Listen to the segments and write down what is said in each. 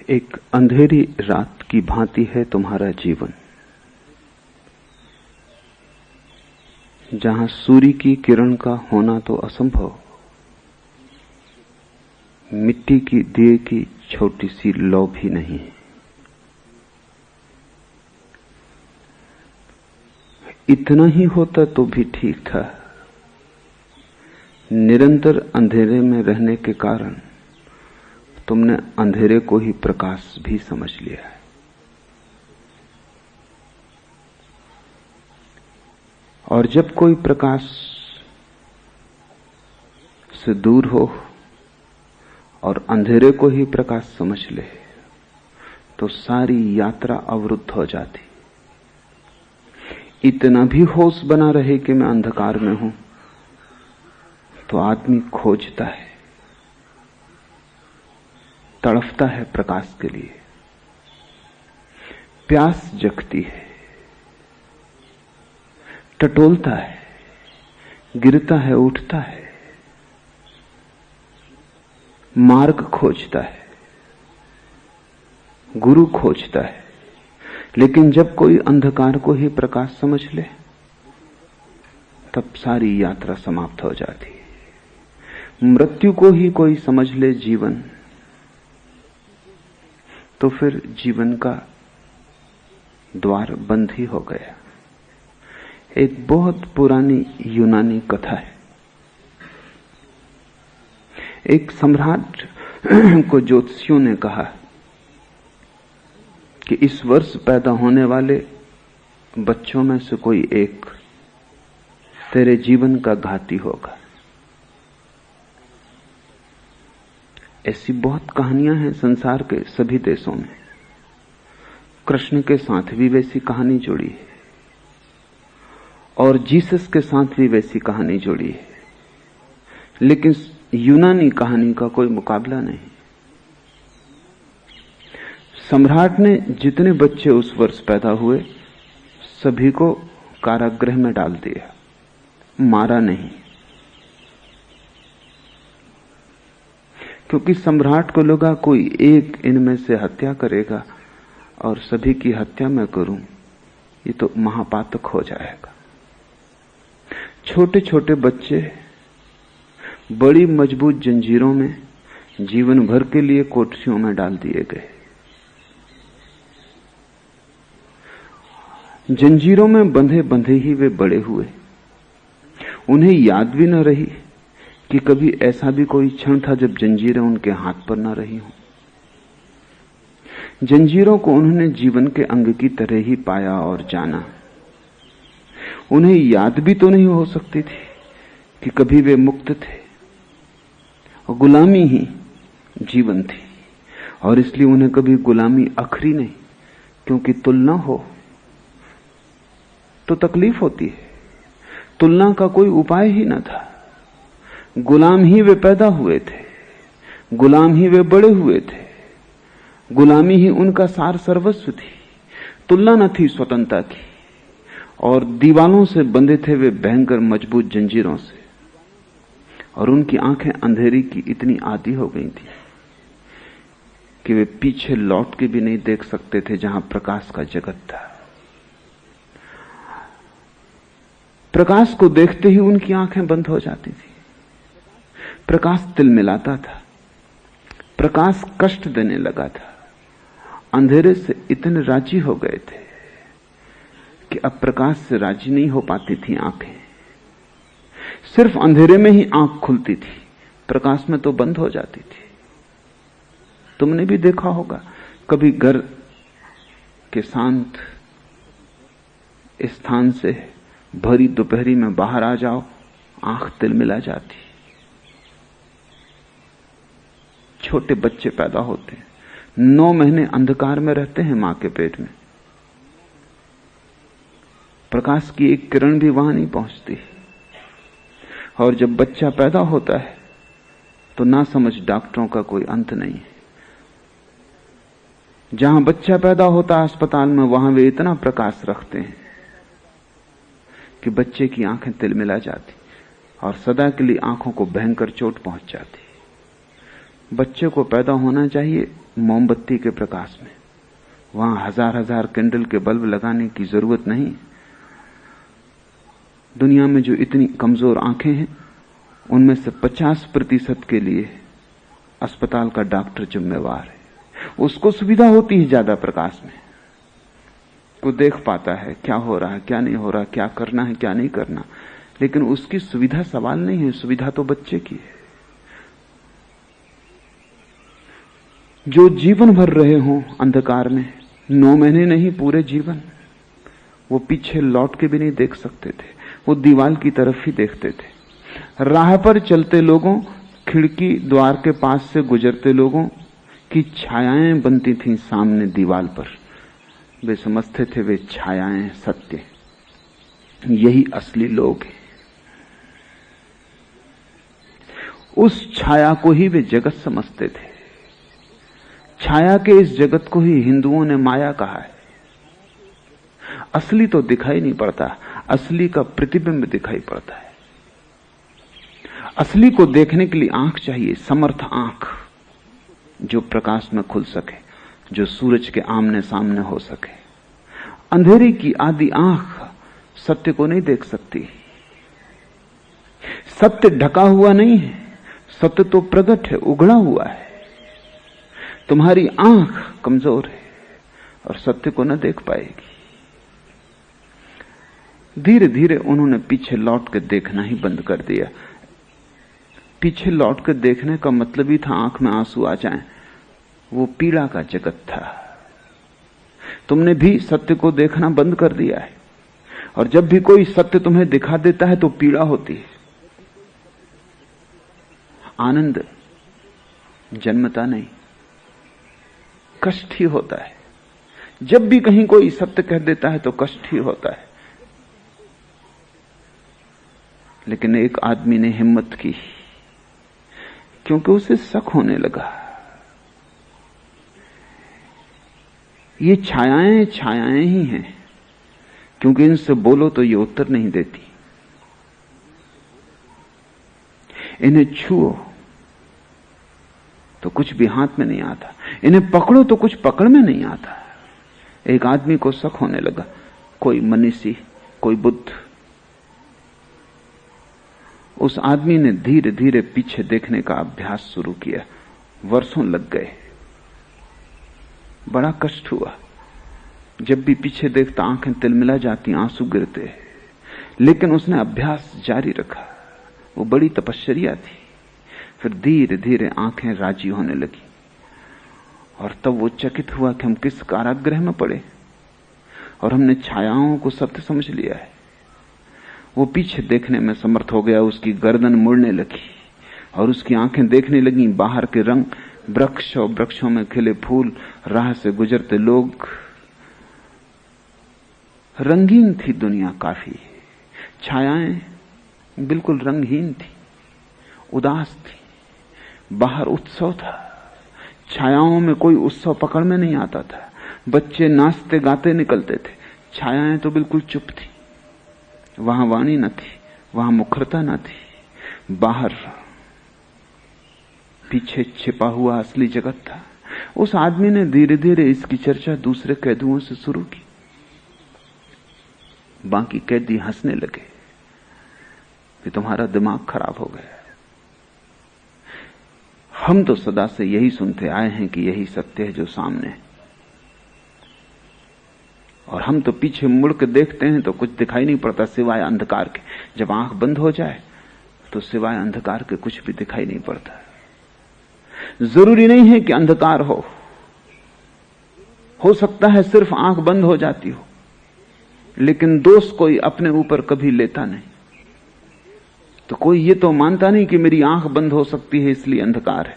एक अंधेरी रात की भांति है तुम्हारा जीवन, जहां सूर्य की किरण का होना तो असंभव, मिट्टी की दिए की छोटी सी लौ भी नहीं है। इतना ही होता तो भी ठीक था। निरंतर अंधेरे में रहने के कारण तुमने अंधेरे को ही प्रकाश भी समझ लिया है। और जब कोई प्रकाश से दूर हो और अंधेरे को ही प्रकाश समझ ले तो सारी यात्रा अवरुद्ध हो जाती। इतना भी होश बना रहे कि मैं अंधकार में हूं तो आदमी खोजता है, तड़फता है प्रकाश के लिए, प्यास जगती है, टटोलता है, गिरता है, उठता है, मार्ग खोजता है, गुरु खोजता है। लेकिन जब कोई अंधकार को ही प्रकाश समझ ले तब सारी यात्रा समाप्त हो जाती है। मृत्यु को ही कोई समझ ले जीवन तो फिर जीवन का द्वार बंद ही हो गया। एक बहुत पुरानी यूनानी कथा है। एक सम्राट को ज्योतिषियों ने कहा कि इस वर्ष पैदा होने वाले बच्चों में से कोई एक तेरे जीवन का घाती होगा। ऐसी बहुत कहानियां हैं संसार के सभी देशों में। कृष्ण के साथ भी वैसी कहानी जुड़ी है और जीसस के साथ भी वैसी कहानी जुड़ी है, लेकिन यूनानी कहानी का कोई मुकाबला नहीं। सम्राट ने जितने बच्चे उस वर्ष पैदा हुए सभी को कारागृह में डाल दिया, मारा नहीं, क्योंकि सम्राट को लगा कोई एक इनमें से हत्या करेगा और सभी की हत्या मैं करूं, ये तो महापातक हो जाएगा। छोटे छोटे बच्चे बड़ी मजबूत जंजीरों में जीवन भर के लिए कोठरियों में डाल दिए गए। जंजीरों में बंधे बंधे ही वे बड़े हुए। उन्हें याद भी न रही कि कभी ऐसा भी कोई क्षण था जब जंजीरें उनके हाथ पर न रही हों। जंजीरों को उन्होंने जीवन के अंग की तरह ही पाया और जाना। उन्हें याद भी तो नहीं हो सकती थी कि कभी वे मुक्त थे और गुलामी ही जीवन थी, और इसलिए उन्हें कभी गुलामी अखरी नहीं, क्योंकि तुलना हो तो तकलीफ होती है। तुलना का कोई उपाय ही न था। गुलाम ही वे पैदा हुए थे, गुलाम ही वे बड़े हुए थे, गुलामी ही उनका सार सर्वस्व थी। तुलना न थी स्वतंत्रता की, और दीवालों से बंधे थे वे भयंकर मजबूत जंजीरों से, और उनकी आंखें अंधेरी की इतनी आदी हो गई थी कि वे पीछे लौट के भी नहीं देख सकते थे जहां प्रकाश का जगत था। प्रकाश को देखते ही उनकी आंखें बंद हो जाती थी। प्रकाश तिलमिलाता था, प्रकाश कष्ट देने लगा था। अंधेरे से इतने राजी हो गए थे कि अब प्रकाश से राजी नहीं हो पाती थी आंखें। सिर्फ अंधेरे में ही आंख खुलती थी, प्रकाश में तो बंद हो जाती थी। तुमने भी देखा होगा, कभी घर के शांत स्थान से भरी दोपहरी में बाहर आ जाओ, आंख तिलमिला जाती। छोटे बच्चे पैदा होते हैं, 9 महीने अंधकार में रहते हैं मां के पेट में। प्रकाश की एक किरण भी वहां नहीं पहुंचती। और जब बच्चा पैदा होता है तो ना समझ डॉक्टरों का कोई अंत नहीं है। जहां बच्चा पैदा होता है अस्पताल में, वहां वे इतना प्रकाश रखते हैं कि बच्चे की आंखें तिलमिला जाती और सदा के लिए आंखों को भयंकर चोट पहुंच जाती। बच्चे को पैदा होना चाहिए मोमबत्ती के प्रकाश में। वहां हजार हजार कैंडल के बल्ब लगाने की जरूरत नहीं। दुनिया में जो इतनी कमजोर आंखें हैं, उनमें से 50% के लिए अस्पताल का डॉक्टर जिम्मेवार है। उसको सुविधा होती है ज्यादा प्रकाश में, वो देख पाता है क्या हो रहा है, क्या नहीं हो रहा, क्या करना है, क्या नहीं करना। लेकिन उसकी सुविधा सवाल नहीं है, सुविधा तो बच्चे की है। जो जीवन भर रहे हों अंधकार में, 9 महीने नहीं पूरे जीवन, वो पीछे लौट के भी नहीं देख सकते थे, वो दीवार की तरफ ही देखते थे। राह पर चलते लोगों, खिड़की द्वार के पास से गुजरते लोगों की छायाएं बनती थीं सामने दीवार पर। वे समझते थे वे छायाएं सत्य, यही असली लोग हैं। उस छाया को ही वे जगत समझते थे। छाया के इस जगत को ही हिंदुओं ने माया कहा है। असली तो दिखाई नहीं पड़ता, असली का प्रतिबिंब दिखाई पड़ता है। असली को देखने के लिए आंख चाहिए, समर्थ आंख, जो प्रकाश में खुल सके, जो सूरज के आमने सामने हो सके। अंधेरी की आदि आंख सत्य को नहीं देख सकती। सत्य ढका हुआ नहीं है, सत्य तो प्रकट है, उघड़ा हुआ है। तुम्हारी आंख कमजोर है और सत्य को न देख पाएगी। धीरे धीरे उन्होंने पीछे लौट कर देखना ही बंद कर दिया। पीछे लौट कर देखने का मतलब ही था आंख में आंसू आ जाएं। वो पीड़ा का जगत था। तुमने भी सत्य को देखना बंद कर दिया है, और जब भी कोई सत्य तुम्हें दिखा देता है तो पीड़ा होती है, आनंद जन्मता नहीं, कष्ट ही होता है। जब भी कहीं कोई सत्य कह देता है तो कष्ट ही होता है। लेकिन एक आदमी ने हिम्मत की, क्योंकि उसे शक होने लगा। ये छायाएं छायाएं ही हैं, क्योंकि इनसे बोलो तो ये उत्तर नहीं देती। इन्हें छुओ तो कुछ भी हाथ में नहीं आता, इन्हें पकड़ो तो कुछ पकड़ में नहीं आता। एक आदमी को शक होने लगा, कोई मनीषी, कोई बुद्ध। उस आदमी ने धीरे धीरे पीछे देखने का अभ्यास शुरू किया। वर्षों लग गए, बड़ा कष्ट हुआ। जब भी पीछे देखता आंखें तिलमिला जाती, आंसू गिरते, लेकिन उसने अभ्यास जारी रखा। वो बड़ी तपश्चर्या थी। फिर धीरे धीरे आंखें राजी होने लगी, और तब वो चकित हुआ कि हम किस कारागृह में पड़े और हमने छायाओं को सत्य समझ लिया है। वो पीछे देखने में समर्थ हो गया। उसकी गर्दन मुड़ने लगी और उसकी आंखें देखने लगी बाहर के रंग, वृक्ष और वृक्षों में खिले फूल, राह से गुजरते लोग। रंगीन थी दुनिया काफी, छायाएं बिल्कुल रंगहीन थी, उदास थी। बाहर उत्सव था, छायाओं में कोई उत्सव पकड़ में नहीं आता था। बच्चे नाचते गाते निकलते थे, छायाएं तो बिल्कुल चुप थी। वहां वाणी न थी, वहां मुखरता न थी। बाहर पीछे छिपा हुआ असली जगत था। उस आदमी ने धीरे धीरे इसकी चर्चा दूसरे कैदियों से शुरू की। बाकी कैदी हंसने लगे कि तुम्हारा दिमाग खराब हो गया। हम तो सदा से यही सुनते आए हैं कि यही सत्य है जो सामने है, और हम तो पीछे मुड़ के देखते हैं तो कुछ दिखाई नहीं पड़ता सिवाय अंधकार के। जब आंख बंद हो जाए तो सिवाय अंधकार के कुछ भी दिखाई नहीं पड़ता। जरूरी नहीं है कि अंधकार हो सकता है सिर्फ आंख बंद हो जाती हो, लेकिन दोष कोई अपने ऊपर कभी लेता नहीं। तो कोई ये तो मानता नहीं कि मेरी आंख बंद हो सकती है इसलिए अंधकार है।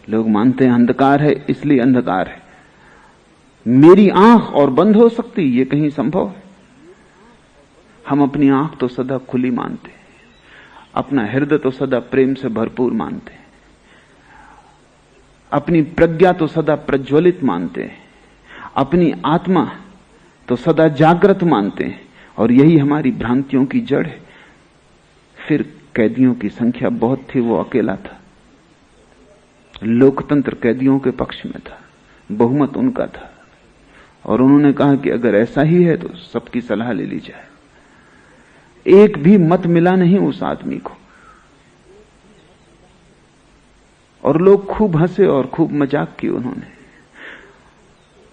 लोग मानते हैं अंधकार है इसलिए अंधकार है। मेरी आंख और बंद हो सकती, ये कहीं संभव है? हम अपनी आंख तो सदा खुली मानते हैं, अपना हृदय तो सदा प्रेम से भरपूर मानते हैं, अपनी प्रज्ञा तो सदा प्रज्वलित मानते हैं, अपनी आत्मा तो सदा जागृत मानते हैं, और यही हमारी भ्रांतियों की जड़ है। फिर कैदियों की संख्या बहुत थी, वो अकेला था। लोकतंत्र कैदियों के पक्ष में था। बहुमत उनका था और उन्होंने कहा कि अगर ऐसा ही है तो सबकी सलाह ले ली जाए। एक भी मत मिला नहीं उस आदमी को, और लोग खूब हंसे और खूब मजाक की उन्होंने।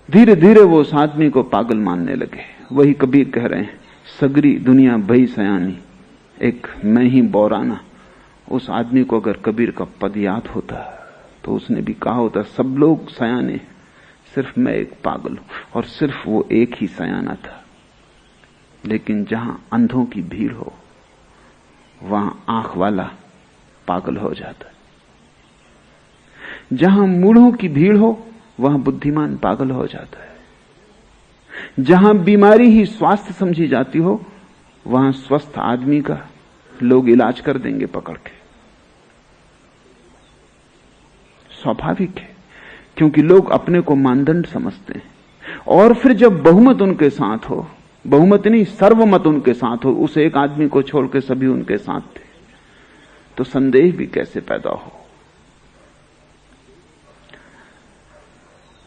धीरे धीरे वो उस आदमी को पागल मानने लगे। वही कबीर कह रहे हैं, सगरी दुनिया भई सयानी, एक मैं ही बौराना। उस आदमी को अगर कबीर का पद याद होता तो उसने भी कहा होता, सब लोग सयाने, सिर्फ मैं एक पागल हूं। और सिर्फ वो एक ही सयाना था। लेकिन जहां अंधों की भीड़ हो वहां आंख वाला पागल हो जाता है, जहां मूढ़ों की भीड़ हो वहां बुद्धिमान पागल हो जाता है, जहां बीमारी ही स्वास्थ्य समझी जाती हो वहां स्वस्थ आदमी का लोग इलाज कर देंगे पकड़ के। स्वाभाविक है, क्योंकि लोग अपने को मानदंड समझते हैं। और फिर जब बहुमत उनके साथ हो, बहुमत नहीं सर्वमत उनके साथ हो, उस एक आदमी को छोड़ के सभी उनके साथ थे, तो संदेह भी कैसे पैदा हो।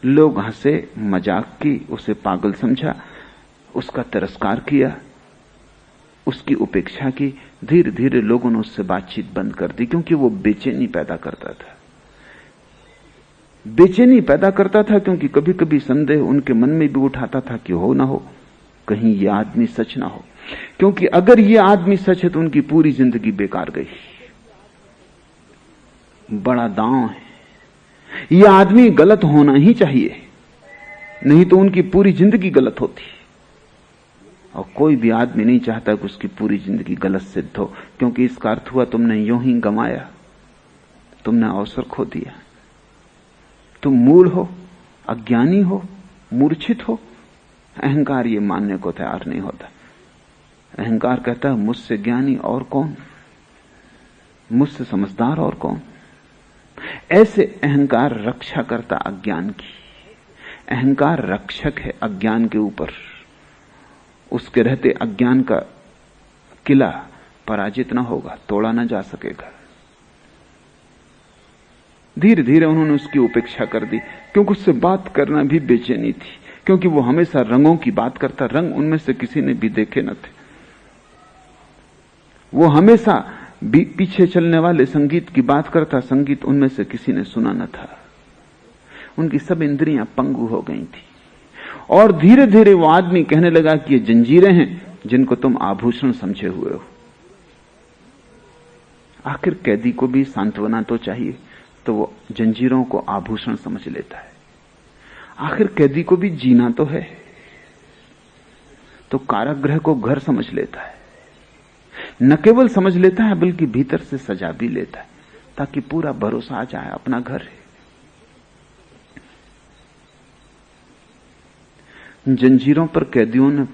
लोग हंसे, मजाक की, उसे पागल समझा, उसका तिरस्कार किया, उसकी उपेक्षा की। धीरे धीरे लोगों ने उससे बातचीत बंद कर दी, क्योंकि वो बेचैनी पैदा करता था। बेचैनी पैदा करता था क्योंकि कभी कभी संदेह उनके मन में भी उठाता था कि हो ना हो, कहीं ये आदमी सच ना हो। क्योंकि अगर ये आदमी सच है तो उनकी पूरी जिंदगी बेकार गई। बड़ा दांव है, ये आदमी गलत होना ही चाहिए, नहीं तो उनकी पूरी जिंदगी गलत होती। और कोई भी आदमी नहीं चाहता कि उसकी पूरी जिंदगी गलत सिद्ध हो, क्योंकि इसका अर्थ हुआ तुमने यूं ही गंवाया, तुमने अवसर खो दिया। तुम मूढ़ हो, अज्ञानी हो, मूर्छित हो। अहंकार ये मानने को तैयार नहीं होता। अहंकार कहता है मुझसे ज्ञानी और कौन, मुझसे समझदार और कौन। ऐसे अहंकार रक्षा करता अज्ञान की। अहंकार रक्षक है अज्ञान के ऊपर। उसके रहते अज्ञान का किला पराजित न होगा, तोड़ा न जा सकेगा। धीरे धीरे उन्होंने उसकी उपेक्षा कर दी, क्योंकि उससे बात करना भी बेचैनी थी, क्योंकि वो हमेशा रंगों की बात करता। रंग उनमें से किसी ने भी देखे न थे। वो हमेशा पीछे चलने वाले संगीत की बात करता, संगीत उनमें से किसी ने सुना न था। उनकी सब इंद्रियां पंगु हो गई थी। और धीरे धीरे वो आदमी कहने लगा कि ये जंजीरें हैं जिनको तुम आभूषण समझे हुए हो। आखिर कैदी को भी सांत्वना तो चाहिए, तो वो जंजीरों को आभूषण समझ लेता है। आखिर कैदी को भी जीना तो है, तो कारागृह को घर समझ लेता है। न केवल समझ लेता है बल्कि भीतर से सजा भी लेता है, ताकि पूरा भरोसा आ जाए अपना घर है। जंजीरों पर कैदियों ने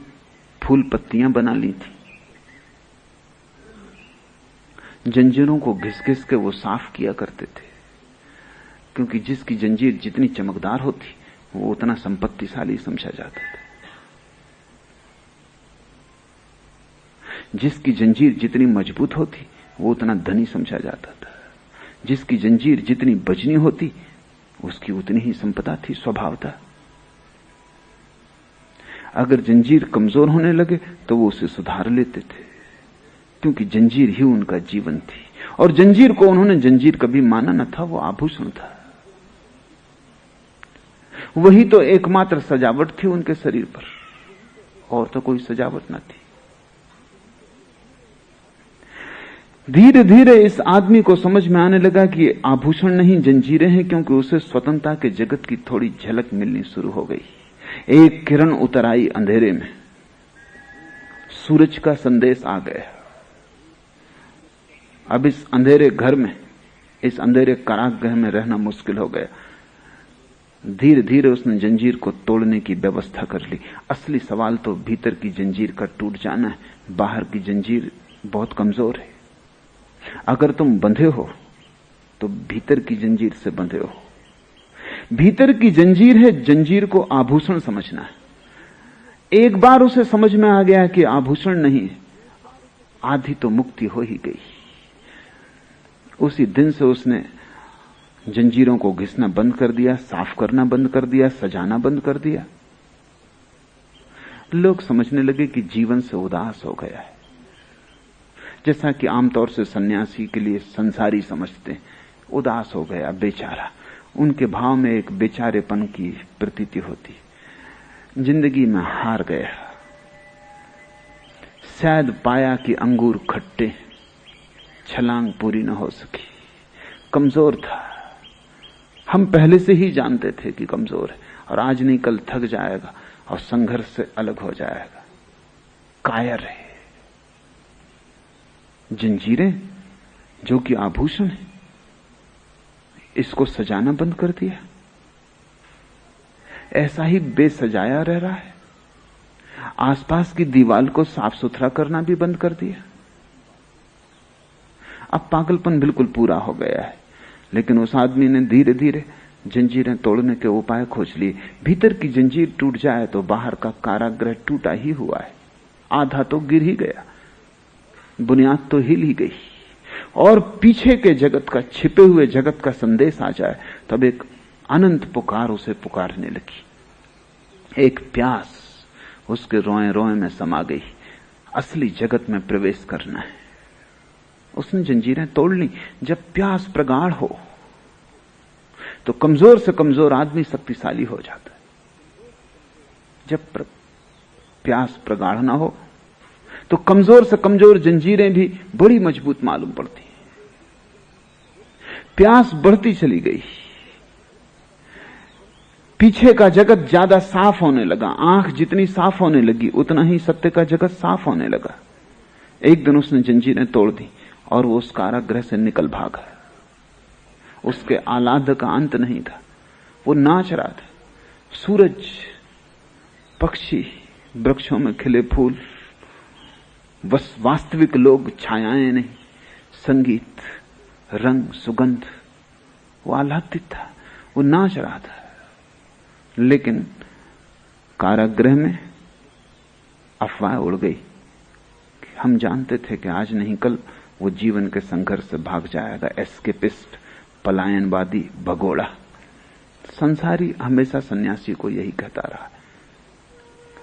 फूल पत्तियां बना ली थी। जंजीरों को घिस घिस के वो साफ किया करते थे, क्योंकि जिसकी जंजीर जितनी चमकदार होती वो उतना संपत्तिशाली समझा जाता था। जिसकी जंजीर जितनी मजबूत होती वो उतना धनी समझा जाता था। जिसकी जंजीर जितनी बजनी होती उसकी उतनी ही संपदा थी, स्वभाव था। अगर जंजीर कमजोर होने लगे तो वो उसे सुधार लेते थे, क्योंकि जंजीर ही उनका जीवन थी। और जंजीर को उन्होंने जंजीर कभी माना न था, वो आभूषण था। वही तो एकमात्र सजावट थी उनके शरीर पर, और तो कोई सजावट न थी। धीरे धीरे इस आदमी को समझ में आने लगा कि ये आभूषण नहीं जंजीरें हैं, क्योंकि उसे स्वतंत्रता के जगत की थोड़ी झलक मिलनी शुरू हो गई। एक किरण उतर आई अंधेरे में, सूरज का संदेश आ गया। अब इस अंधेरे घर में, इस अंधेरे कारागृह में रहना मुश्किल हो गया। धीरे धीरे उसने जंजीर को तोड़ने की व्यवस्था कर ली। असली सवाल तो भीतर की जंजीर का टूट जाना है, बाहर की जंजीर बहुत कमजोर है। अगर तुम बंधे हो तो भीतर की जंजीर से बंधे हो। भीतर की जंजीर है, जंजीर को आभूषण समझना है। एक बार उसे समझ में आ गया कि आभूषण नहीं है, आधी तो मुक्ति हो ही गई। उसी दिन से उसने जंजीरों को घिसना बंद कर दिया, साफ करना बंद कर दिया, सजाना बंद कर दिया। लोग समझने लगे कि जीवन से उदास हो गया है, जैसा कि आमतौर से सन्यासी के लिए संसारी समझते हैं। उदास हो गया बेचारा, उनके भाव में एक बेचारेपन की प्रतीति होती। जिंदगी में हार गया, शायद पाया कि अंगूर खट्टे, छलांग पूरी न हो सकी, कमजोर था। हम पहले से ही जानते थे कि कमजोर है, और आज नहीं कल थक जाएगा और संघर्ष से अलग हो जाएगा। कायर है। जंजीरें जो कि आभूषण है, इसको सजाना बंद कर दिया, ऐसा ही बेसजाया रह रहा है। आसपास की दीवार को साफ सुथरा करना भी बंद कर दिया। अब पागलपन बिल्कुल पूरा हो गया है। लेकिन उस आदमी ने धीरे धीरे जंजीरें तोड़ने के उपाय खोज लिए। भीतर की जंजीर टूट जाए तो बाहर का कारागृह टूटा ही हुआ है, आधा तो गिर ही गया, बुनियाद तो हिल ही गई। और पीछे के जगत का, छिपे हुए जगत का संदेश आ जाए, तब एक अनंत पुकार उसे पुकारने लगी। एक प्यास उसके रोए रोए में समा गई, असली जगत में प्रवेश करना है। उसने जंजीरें तोड़ ली। जब प्यास प्रगाढ़ हो तो कमजोर से कमजोर आदमी शक्तिशाली हो जाता है। जब प्यास प्रगाढ़ ना हो तो कमजोर से कमजोर जंजीरें भी बड़ी मजबूत मालूम पड़ती हैं। प्यास बढ़ती चली गई, पीछे का जगत ज्यादा साफ होने लगा। आंख जितनी साफ होने लगी उतना ही सत्य का जगत साफ होने लगा। एक दिन उसने जंजीरें तोड़ दी और वो उस कारागृह से निकल भागा। उसके आह्लाद का अंत नहीं था, वो नाच रहा था। सूरज, पक्षी, वृक्षों में खिले फूल, बस वास्तविक लोग, छायाएं नहीं, संगीत, रंग, सुगंध। वो आह्लादित था, वो नाच रहा था। लेकिन कारागृह में अफवाह उड़ गई। हम जानते थे कि आज नहीं कल वो जीवन के संघर्ष से भाग जाएगा। एस्केपिस्ट, पलायनवादी, भगोड़ा। संसारी हमेशा सन्यासी को यही कहता रहा।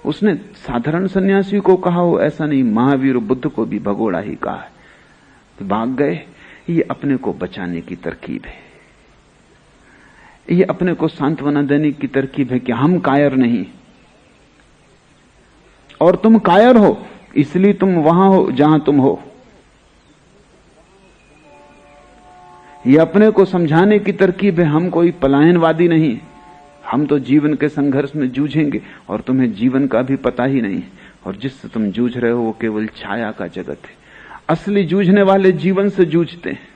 उसने साधारण सन्यासी को कहा हो ऐसा नहीं, महावीर बुद्ध को भी भगोड़ा ही कहा है। तो भाग गए। ये अपने को बचाने की तरकीब है, ये अपने को सांत्वना देने की तरकीब है कि हम कायर नहीं, और तुम कायर हो इसलिए तुम वहां हो जहां तुम हो। ये अपने को समझाने की तरकीब है, हम कोई पलायनवादी नहीं, हम तो जीवन के संघर्ष में जूझेंगे और तुम्हें जीवन का भी पता ही नहीं, और जिससे तुम जूझ रहे हो वो केवल छाया का जगत है। असली जूझने वाले जीवन से जूझते हैं।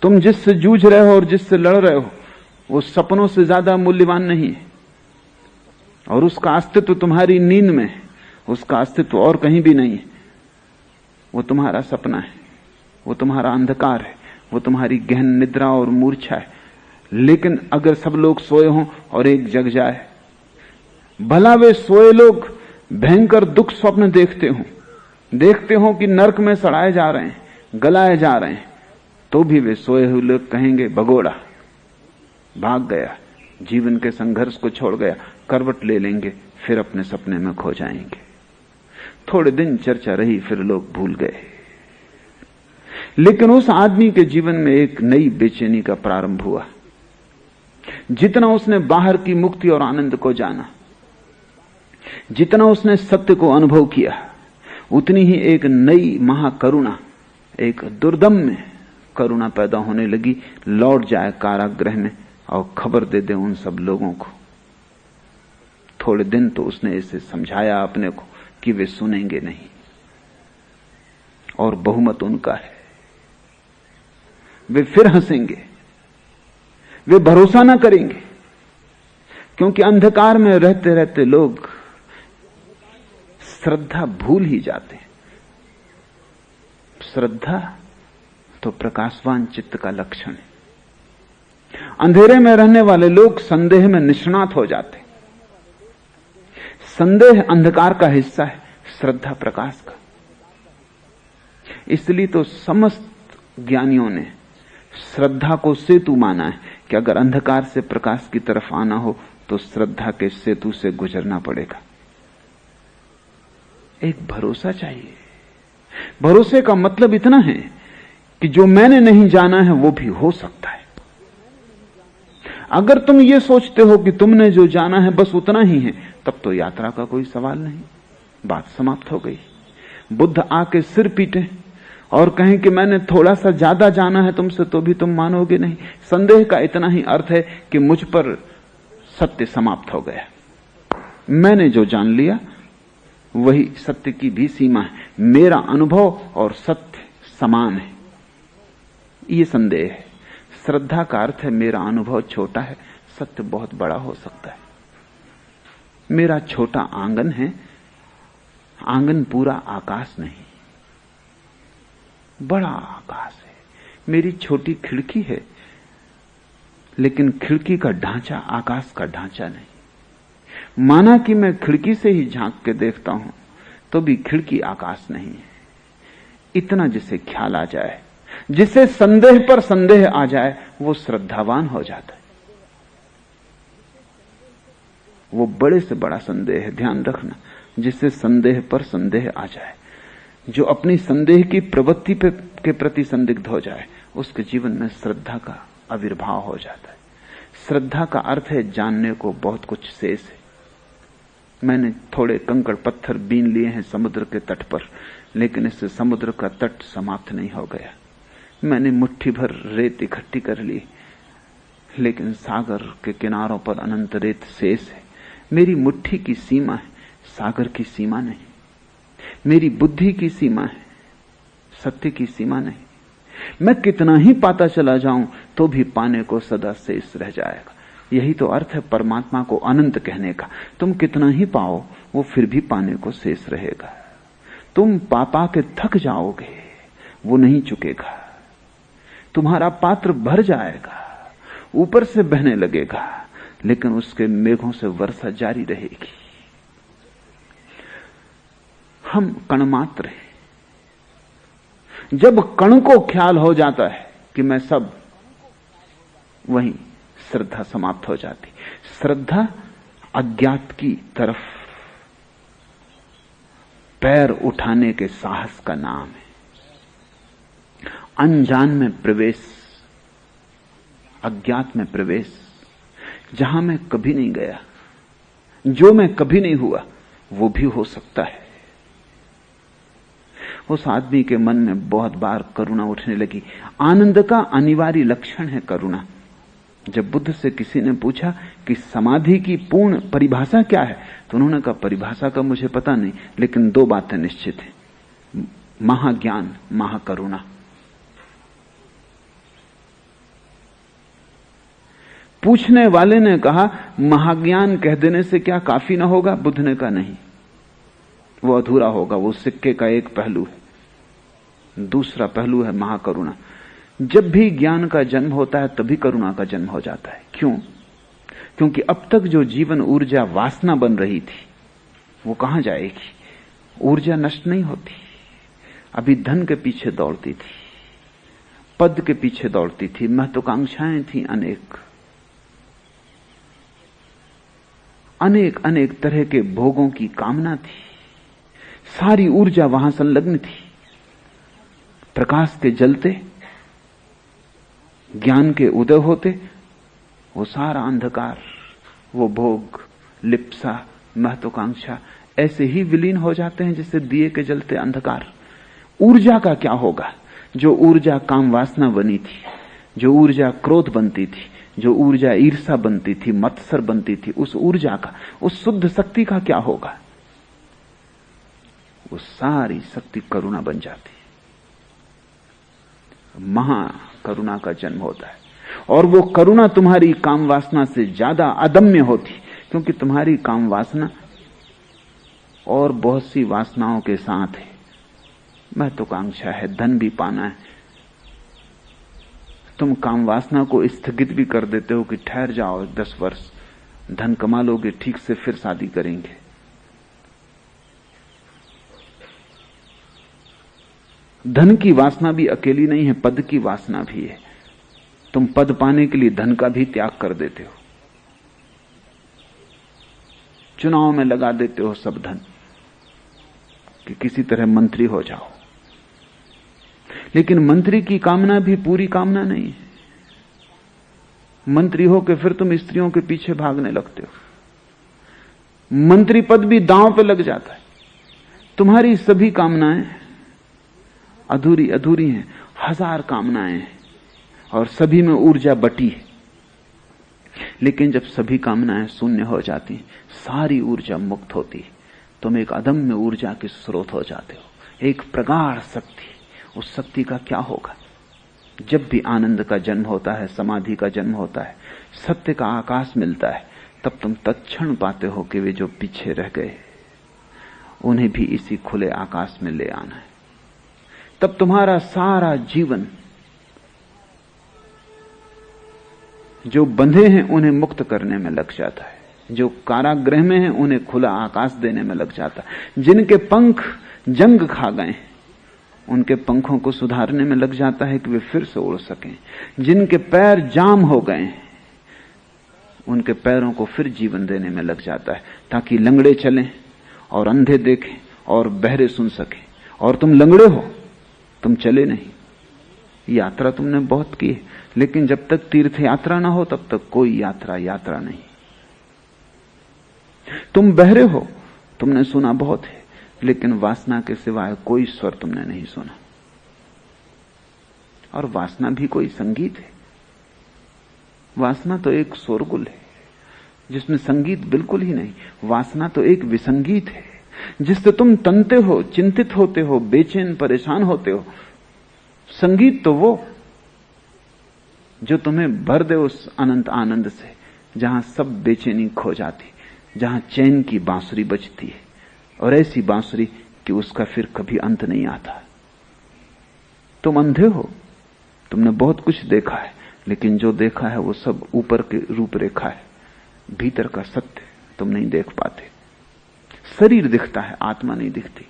तुम जिससे जूझ रहे हो और जिससे लड़ रहे हो वो सपनों से ज्यादा मूल्यवान नहीं है, और उसका अस्तित्व तुम्हारी नींद में है, उसका अस्तित्व और कहीं भी नहीं है। वो तुम्हारा सपना है, वो तुम्हारा अंधकार है, वो तुम्हारी गहन निद्रा और मूर्छा है। लेकिन अगर सब लोग सोए हों और एक जग जाए, भला वे सोए लोग भयंकर दुख स्वप्न देखते हो कि नरक में सड़ाए जा रहे हैं, गलाए जा रहे हैं, तो भी वे सोए हुए लोग कहेंगे भगोड़ा, भाग गया, जीवन के संघर्ष को छोड़ गया, करवट ले लेंगे, फिर अपने सपने में खो जाएंगे। थोड़े दिन चर्चा रही, फिर लोग भूल गए। लेकिन उस आदमी के जीवन में एक नई बेचैनी का प्रारंभ हुआ। जितना उसने बाहर की मुक्ति और आनंद को जाना, जितना उसने सत्य को अनुभव किया, उतनी ही एक नई महाकरुणा, एक दुर्दम्य करुणा पैदा होने लगी। लौट जाए कारागृह में और खबर दे दे उन सब लोगों को। थोड़े दिन तो उसने इसे समझाया अपने को कि वे सुनेंगे नहीं, और बहुमत उनका है। वे फिर हंसेंगे, वे भरोसा ना करेंगे, क्योंकि अंधकार में रहते रहते लोग श्रद्धा भूल ही जाते हैं। श्रद्धा तो प्रकाशवान चित्त का लक्षण है। अंधेरे में रहने वाले लोग संदेह में निष्णात हो जाते। संदेह अंधकार का हिस्सा है, श्रद्धा प्रकाश का। इसलिए तो समस्त ज्ञानियों ने श्रद्धा को सेतु माना है कि अगर अंधकार से प्रकाश की तरफ आना हो तो श्रद्धा के सेतु से गुजरना पड़ेगा। एक भरोसा चाहिए। भरोसे का मतलब इतना है कि जो मैंने नहीं जाना है वो भी हो सकता है। अगर तुम ये सोचते हो कि तुमने जो जाना है बस उतना ही है, तब तो यात्रा का कोई सवाल नहीं, बात समाप्त हो गई। बुद्ध आके सिर पीटे और कहें कि मैंने थोड़ा सा ज्यादा जाना है तुमसे, तो भी तुम मानोगे नहीं। संदेह का इतना ही अर्थ है कि मुझ पर सत्य समाप्त हो गया। मैंने जो जान लिया वही सत्य की भी सीमा है। मेरा अनुभव और सत्य समान है, ये संदेह है। श्रद्धा का अर्थ है मेरा अनुभव छोटा है, सत्य बहुत बड़ा हो सकता है। मेरा छोटा आंगन है, आंगन पूरा आकाश नहीं, बड़ा आकाश है। मेरी छोटी खिड़की है, लेकिन खिड़की का ढांचा आकाश का ढांचा नहीं। माना कि मैं खिड़की से ही झांक के देखता हूं तो भी खिड़की आकाश नहीं है। इतना जिसे ख्याल आ जाए, जिसे संदेह पर संदेह आ जाए, वो श्रद्धावान हो जाता है। वो बड़े से बड़ा संदेह है, ध्यान रखना। जिसे संदेह पर संदेह आ जाए, जो अपनी संदेह की प्रवृत्ति के प्रति संदिग्ध हो जाए, उसके जीवन में श्रद्धा का आविर्भाव हो जाता है। श्रद्धा का अर्थ है जानने को बहुत कुछ शेष है। मैंने थोड़े कंकड़ पत्थर बीन लिए हैं समुद्र के तट पर, लेकिन इससे समुद्र का तट समाप्त नहीं हो गया। मैंने मुट्ठी भर रेत इकट्ठी कर ली, लेकिन सागर के किनारों पर अनंत रेत शेष है। मेरी मुट्ठी की सीमा है, सागर की सीमा नहीं। मेरी बुद्धि की सीमा है, सत्य की सीमा नहीं। मैं कितना ही पाता चला जाऊं तो भी पाने को सदा शेष रह जाएगा। यही तो अर्थ है परमात्मा को अनंत कहने का। तुम कितना ही पाओ वो फिर भी पाने को शेष रहेगा। तुम पा के थक जाओगे, वो नहीं चुकेगा। तुम्हारा पात्र भर जाएगा, ऊपर से बहने लगेगा, लेकिन उसके मेघों से वर्षा जारी रहेगी। हम कण मात्र हैं। जब कण को ख्याल हो जाता है कि मैं सब, वहीं श्रद्धा समाप्त हो जाती। श्रद्धा अज्ञात की तरफ पैर उठाने के साहस का नाम है। अनजान में प्रवेश, अज्ञात में प्रवेश, जहां मैं कभी नहीं गया, जो मैं कभी नहीं हुआ, वो भी हो सकता है। उस आदमी के मन में बहुत बार करुणा उठने लगी। आनंद का अनिवार्य लक्षण है करुणा। जब बुद्ध से किसी ने पूछा कि समाधि की पूर्ण परिभाषा क्या है, तो उन्होंने कहा परिभाषा का मुझे पता नहीं, लेकिन दो बातें निश्चित हैं, महाज्ञान, महाकरुणा। पूछने वाले ने कहा महाज्ञान कह देने से क्या काफी ना होगा? बुद्ध ने कहा नहीं, वो अधूरा होगा, वो सिक्के का एक पहलू है। दूसरा पहलू है महाकरुणा। जब भी ज्ञान का जन्म होता है तभी करुणा का जन्म हो जाता है। क्यों? क्योंकि अब तक जो जीवन ऊर्जा वासना बन रही थी वो कहां जाएगी? ऊर्जा नष्ट नहीं होती। अभी धन के पीछे दौड़ती थी, पद के पीछे दौड़ती थी, महत्वाकांक्षाएं थी अनेक, अनेक अनेक तरह के भोगों की कामना थी। सारी ऊर्जा वहां संलग्न थी। प्रकाश के जलते, ज्ञान के उदय होते, वो सारा अंधकार, वो भोग, लिप्सा, महत्वाकांक्षा ऐसे ही विलीन हो जाते हैं जैसे दिए के जलते अंधकार। ऊर्जा का क्या होगा? जो ऊर्जा काम वासना बनी थी, जो ऊर्जा क्रोध बनती थी, जो ऊर्जा ईर्षा बनती थी, मत्सर बनती थी, उस ऊर्जा का, उस शुद्ध शक्ति का क्या होगा? वो सारी शक्ति करुणा बन जाती। महाकरुणा का जन्म होता है। और वो करुणा तुम्हारी काम वासना से ज्यादा अदम्य होती, क्योंकि तुम्हारी काम वासना और बहुत सी वासनाओं के साथ है। महत्वाकांक्षा है, धन भी पाना है। तुम काम वासना को स्थगित भी कर देते हो कि ठहर जाओ 10 वर्ष, धन कमा लोगे, ठीक से फिर शादी करेंगे। धन की वासना भी अकेली नहीं है, पद की वासना भी है। तुम पद पाने के लिए धन का भी त्याग कर देते हो, चुनाव में लगा देते हो सब धन कि किसी तरह मंत्री हो जाओ। लेकिन मंत्री की कामना भी पूरी कामना नहीं है। मंत्री हो के फिर तुम स्त्रियों के पीछे भागने लगते हो। मंत्री पद भी दांव पे लग जाता है। तुम्हारी सभी कामनाएं अधूरी अधूरी हैं, 1000 कामनाएं हैं और सभी में ऊर्जा बटी है। लेकिन जब सभी कामनाएं शून्य हो जाती, सारी ऊर्जा मुक्त होती, तुम एक अदम्य ऊर्जा के स्रोत हो जाते हो, एक प्रगाढ़ शक्ति। उस शक्ति का क्या होगा? जब भी आनंद का जन्म होता है, समाधि का जन्म होता है, सत्य का आकाश मिलता है, तब तुम तत्क्षण पाते हो कि वे जो पीछे रह गए उन्हें भी इसी खुले आकाश में ले आना है। तब तुम्हारा सारा जीवन, जो बंधे हैं उन्हें मुक्त करने में लग जाता है, जो कारागृह में हैं उन्हें खुला आकाश देने में लग जाता है, जिनके पंख जंग खा गए उनके पंखों को सुधारने में लग जाता है कि वे फिर से उड़ सकें, जिनके पैर जाम हो गए उनके पैरों को फिर जीवन देने में लग जाता है, ताकि लंगड़े चलें और अंधे देखें और बहरे सुन सकें। और तुम लंगड़े हो, तुम चले नहीं। यात्रा तुमने बहुत की है, लेकिन जब तक तीर्थ यात्रा ना हो तब तक कोई यात्रा यात्रा नहीं। तुम बहरे हो, तुमने सुना बहुत है, लेकिन वासना के सिवाय कोई स्वर तुमने नहीं सुना। और वासना भी कोई संगीत है? वासना तो एक शोरगुल है जिसमें संगीत बिल्कुल ही नहीं। वासना तो एक विसंगीत है जिससे तुम तनते हो, चिंतित होते हो, बेचैन परेशान होते हो। संगीत तो वो जो तुम्हें भर दे उस अनंत आनंद से, जहां सब बेचैनी खो जाती, जहां चैन की बांसुरी बजती है, और ऐसी बांसुरी कि उसका फिर कभी अंत नहीं आता। तुम अंधे हो, तुमने बहुत कुछ देखा है, लेकिन जो देखा है वो सब ऊपर की रूपरेखा है, भीतर का सत्य तुम नहीं देख पाते। शरीर दिखता है, आत्मा नहीं दिखती।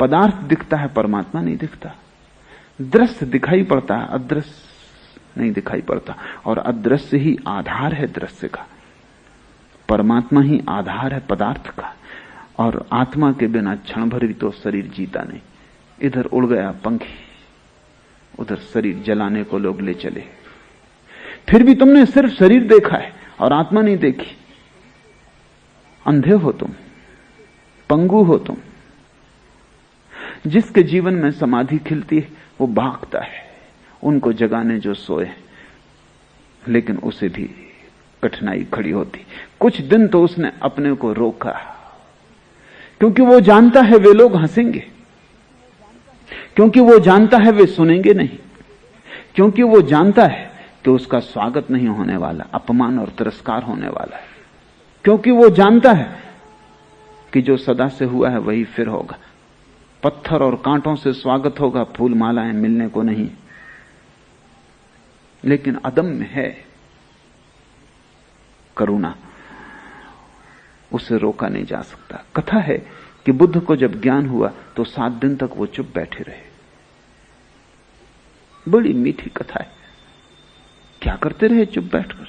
पदार्थ दिखता है, परमात्मा नहीं दिखता। दृश्य दिखाई पड़ता है, अदृश्य नहीं दिखाई पड़ता। और अदृश्य ही आधार है दृश्य का, परमात्मा ही आधार है पदार्थ का। और आत्मा के बिना क्षण भर भी तो शरीर जीता नहीं। इधर उड़ गया पंखी, उधर शरीर जलाने को लोग ले चले। फिर भी तुमने सिर्फ शरीर देखा है और आत्मा नहीं देखी। अंधे हो तुम, पंगु हो तुम। जिसके जीवन में समाधि खिलती है वो भागता है उनको जगाने जो सोए, लेकिन उसे भी कठिनाई खड़ी होती। कुछ दिन तो उसने अपने को रोका, क्योंकि वो जानता है वे लोग हंसेंगे, क्योंकि वो जानता है वे सुनेंगे नहीं, क्योंकि वो जानता है कि उसका स्वागत नहीं होने वाला, अपमान और तिरस्कार होने वाला है, क्योंकि वो जानता है कि जो सदा से हुआ है वही फिर होगा। पत्थर और कांटों से स्वागत होगा, फूल मालाएं मिलने को नहीं। लेकिन अदम्य है करुणा, उसे रोका नहीं जा सकता। कथा है कि बुद्ध को जब ज्ञान हुआ तो 7 दिन तक वो चुप बैठे रहे। बड़ी मीठी कथा है। क्या करते रहे चुप बैठकर?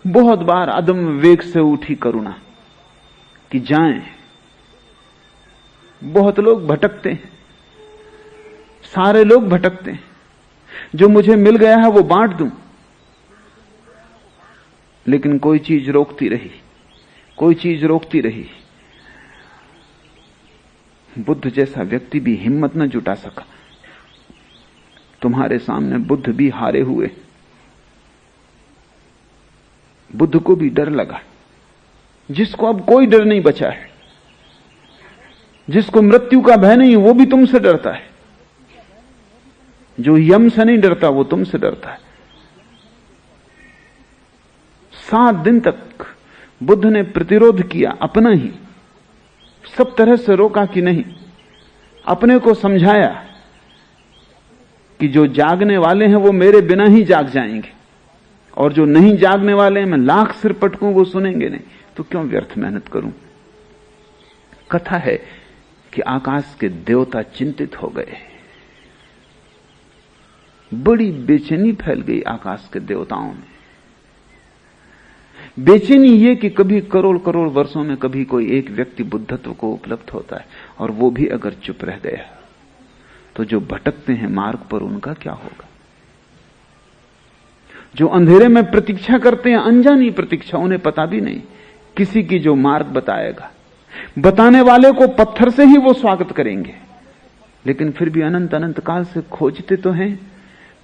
बहुत बार अदम्य वेग से उठी करुणा कि जाएं। बहुत लोग भटकते हैं, सारे लोग भटकते हैं। जो मुझे मिल गया है वो बांट दूं, लेकिन कोई चीज रोकती रही, कोई चीज रोकती रही। बुद्ध जैसा व्यक्ति भी हिम्मत न जुटा सका। तुम्हारे सामने बुद्ध भी हारे हुए। बुद्ध को भी डर लगा, जिसको अब कोई डर नहीं बचा है, जिसको मृत्यु का भय नहीं, वो भी तुमसे डरता है। जो यम से नहीं डरता वो तुमसे डरता है। 7 दिन तक बुद्ध ने प्रतिरोध किया, अपना ही सब तरह से रोका कि नहीं। अपने को समझाया कि जो जागने वाले हैं वो मेरे बिना ही जाग जाएंगे, और जो नहीं जागने वाले हैं मैं लाख सिर पटकूं वो सुनेंगे नहीं, तो क्यों व्यर्थ मेहनत करूं। कथा है कि आकाश के देवता चिंतित हो गए। बड़ी बेचैनी फैल गई आकाश के देवताओं में। बेचैनी ये कि कभी करोड़ करोड़ वर्षों में कभी कोई एक व्यक्ति बुद्धत्व को उपलब्ध होता है, और वो भी अगर चुप रह गया तो जो भटकते हैं मार्ग पर उनका क्या होगा। जो अंधेरे में प्रतीक्षा करते हैं, अनजानी प्रतीक्षा, उन्हें पता भी नहीं किसी की जो मार्ग बताएगा, बताने वाले को पत्थर से ही वो स्वागत करेंगे, लेकिन फिर भी अनंत अनंत काल से खोजते तो हैं,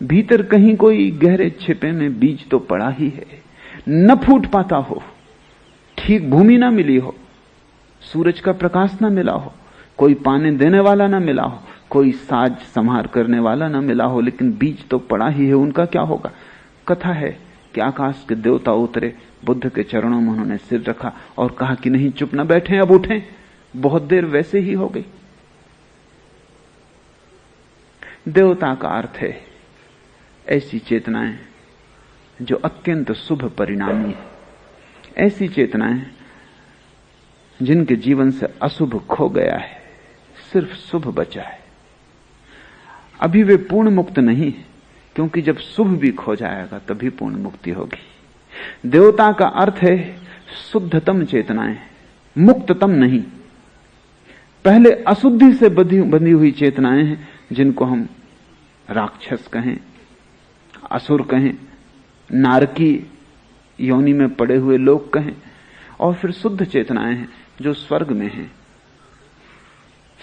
भीतर कहीं कोई गहरे छिपे में बीज तो पड़ा ही है, न फूट पाता हो, ठीक भूमि ना मिली हो, सूरज का प्रकाश ना मिला हो, कोई पानी देने वाला ना मिला हो, कोई साज संहार करने वाला ना मिला हो, लेकिन बीज तो पड़ा ही है, उनका क्या होगा। कथा है कि आकाश के देवता उतरे, बुद्ध के चरणों में उन्होंने सिर रखा और कहा कि नहीं, चुप न बैठे, अब उठें। बहुत देर वैसे ही हो गई। देवता का अर्थ है ऐसी चेतनाएं जो अत्यंत शुभ परिणामी है, ऐसी चेतनाएं जिनके जीवन से अशुभ खो गया है, सिर्फ शुभ बचा है। अभी वे पूर्ण मुक्त नहीं है, क्योंकि जब शुभ भी खो जाएगा तभी पूर्ण मुक्ति होगी। देवता का अर्थ है शुद्धतम चेतनाएं, मुक्ततम नहीं। पहले अशुद्धि से बंधी हुई चेतनाएं हैं, जिनको हम राक्षस कहें, असुर कहें, नारकी योनि में पड़े हुए लोग कहें, और फिर शुद्ध चेतनाएं हैं जो स्वर्ग में हैं,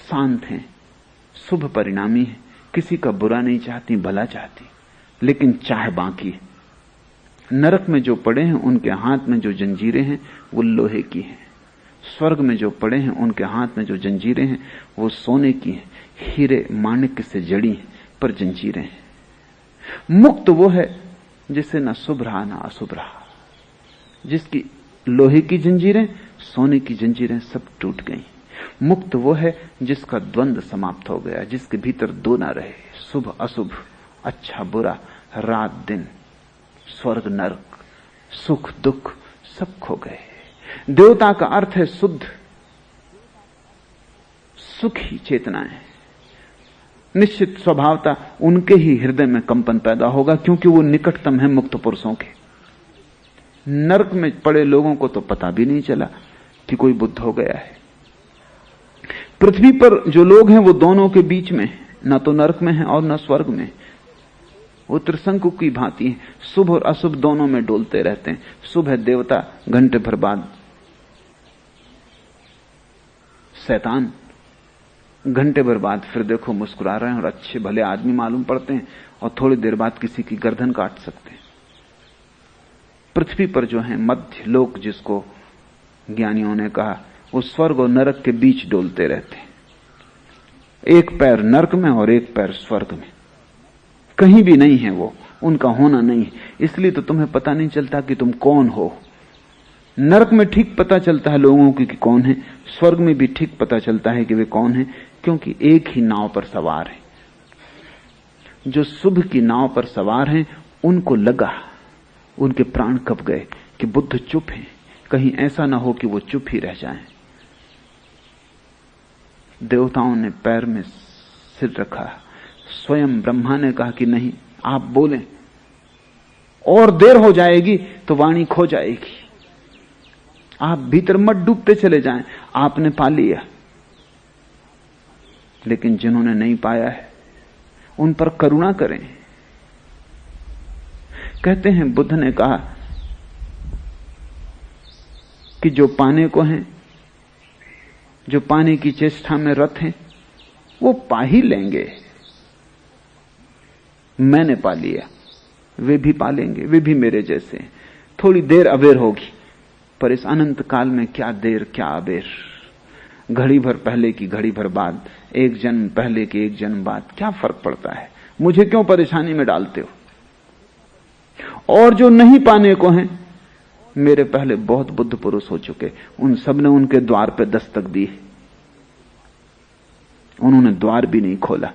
शांत हैं, शुभ परिणामी हैं, किसी का बुरा नहीं चाहती, भला चाहती, लेकिन चाह बाकी है। नरक में जो पड़े हैं उनके हाथ में जो जंजीरें हैं वो लोहे की हैं, स्वर्ग में जो पड़े हैं उनके हाथ में जो जंजीरें हैं वो सोने की हैं, हीरे माणिक्य से जड़ी हैं, पर जंजीरें हैं। मुक्त वो है जिसे न शुभ रहा न अशुभ रहा, जिसकी लोहे की जंजीरें, सोने की जंजीरें सब टूट गई। मुक्त वो है जिसका द्वंद्व समाप्त हो गया, जिसके भीतर दो ना रहे, शुभ अशुभ, अच्छा बुरा, रात दिन, स्वर्ग नरक, सुख दुख सब खो गए। देवता का अर्थ है शुद्ध सुखी चेतनाएं। निश्चित स्वभावता उनके ही हृदय में कंपन पैदा होगा, क्योंकि वो निकटतम है मुक्त पुरुषों के। नरक में पड़े लोगों को तो पता भी नहीं चला कि कोई बुद्ध हो गया है। पृथ्वी पर जो लोग हैं वो दोनों के बीच में, न तो नरक में है और न स्वर्ग में। वो त्रिशंकु की भांति है, शुभ और अशुभ दोनों में डोलते रहते हैं। शुभ है देवता, घंटे भर बाद शैतान, घंटे भर बाद फिर देखो मुस्कुरा रहे हैं और अच्छे भले आदमी मालूम पड़ते हैं, और थोड़ी देर बाद किसी की गर्दन काट सकते हैं। पृथ्वी पर जो है मध्य लोक, जिसको ज्ञानियों ने कहा, वो स्वर्ग और नरक के बीच डोलते रहते हैं। एक पैर नरक में और एक पैर स्वर्ग में, कहीं भी नहीं है वो, उनका होना नहीं है। इसलिए तो तुम्हें पता नहीं चलता कि तुम कौन हो। नरक में ठीक पता चलता है लोगों की कि कौन है, स्वर्ग में भी ठीक पता चलता है कि वे कौन है, क्योंकि एक ही नाव पर सवार है। जो शुभ की नाव पर सवार हैं उनको लगा, उनके प्राण कब गए कि बुद्ध चुप हैं, कहीं ऐसा ना हो कि वो चुप ही रह जाएं। देवताओं ने पैर में सिर रखा, स्वयं ब्रह्मा ने कहा कि नहीं, आप बोलें, और देर हो जाएगी तो वाणी खो जाएगी, आप भीतर मत डूबते चले जाएं। आपने पा लिया, लेकिन जिन्होंने नहीं पाया है उन पर करुणा करें। कहते हैं बुद्ध ने कहा कि जो पाने को हैं, जो पाने की चेष्टा में रत हैं, वो पा ही लेंगे। मैंने पा लिया, वे भी पा लेंगे, वे भी मेरे जैसे। थोड़ी देर अबेर होगी, पर इस अनंत काल में क्या देर क्या अबेर। घड़ी भर पहले की घड़ी भर बाद, एक जन्म पहले की एक जन्म बाद, क्या फर्क पड़ता है। मुझे क्यों परेशानी में डालते हो। और जो नहीं पाने को हैं, मेरे पहले बहुत बुद्ध पुरुष हो चुके, उन सब ने उनके द्वार पे दस्तक दी, उन्होंने द्वार भी नहीं खोला।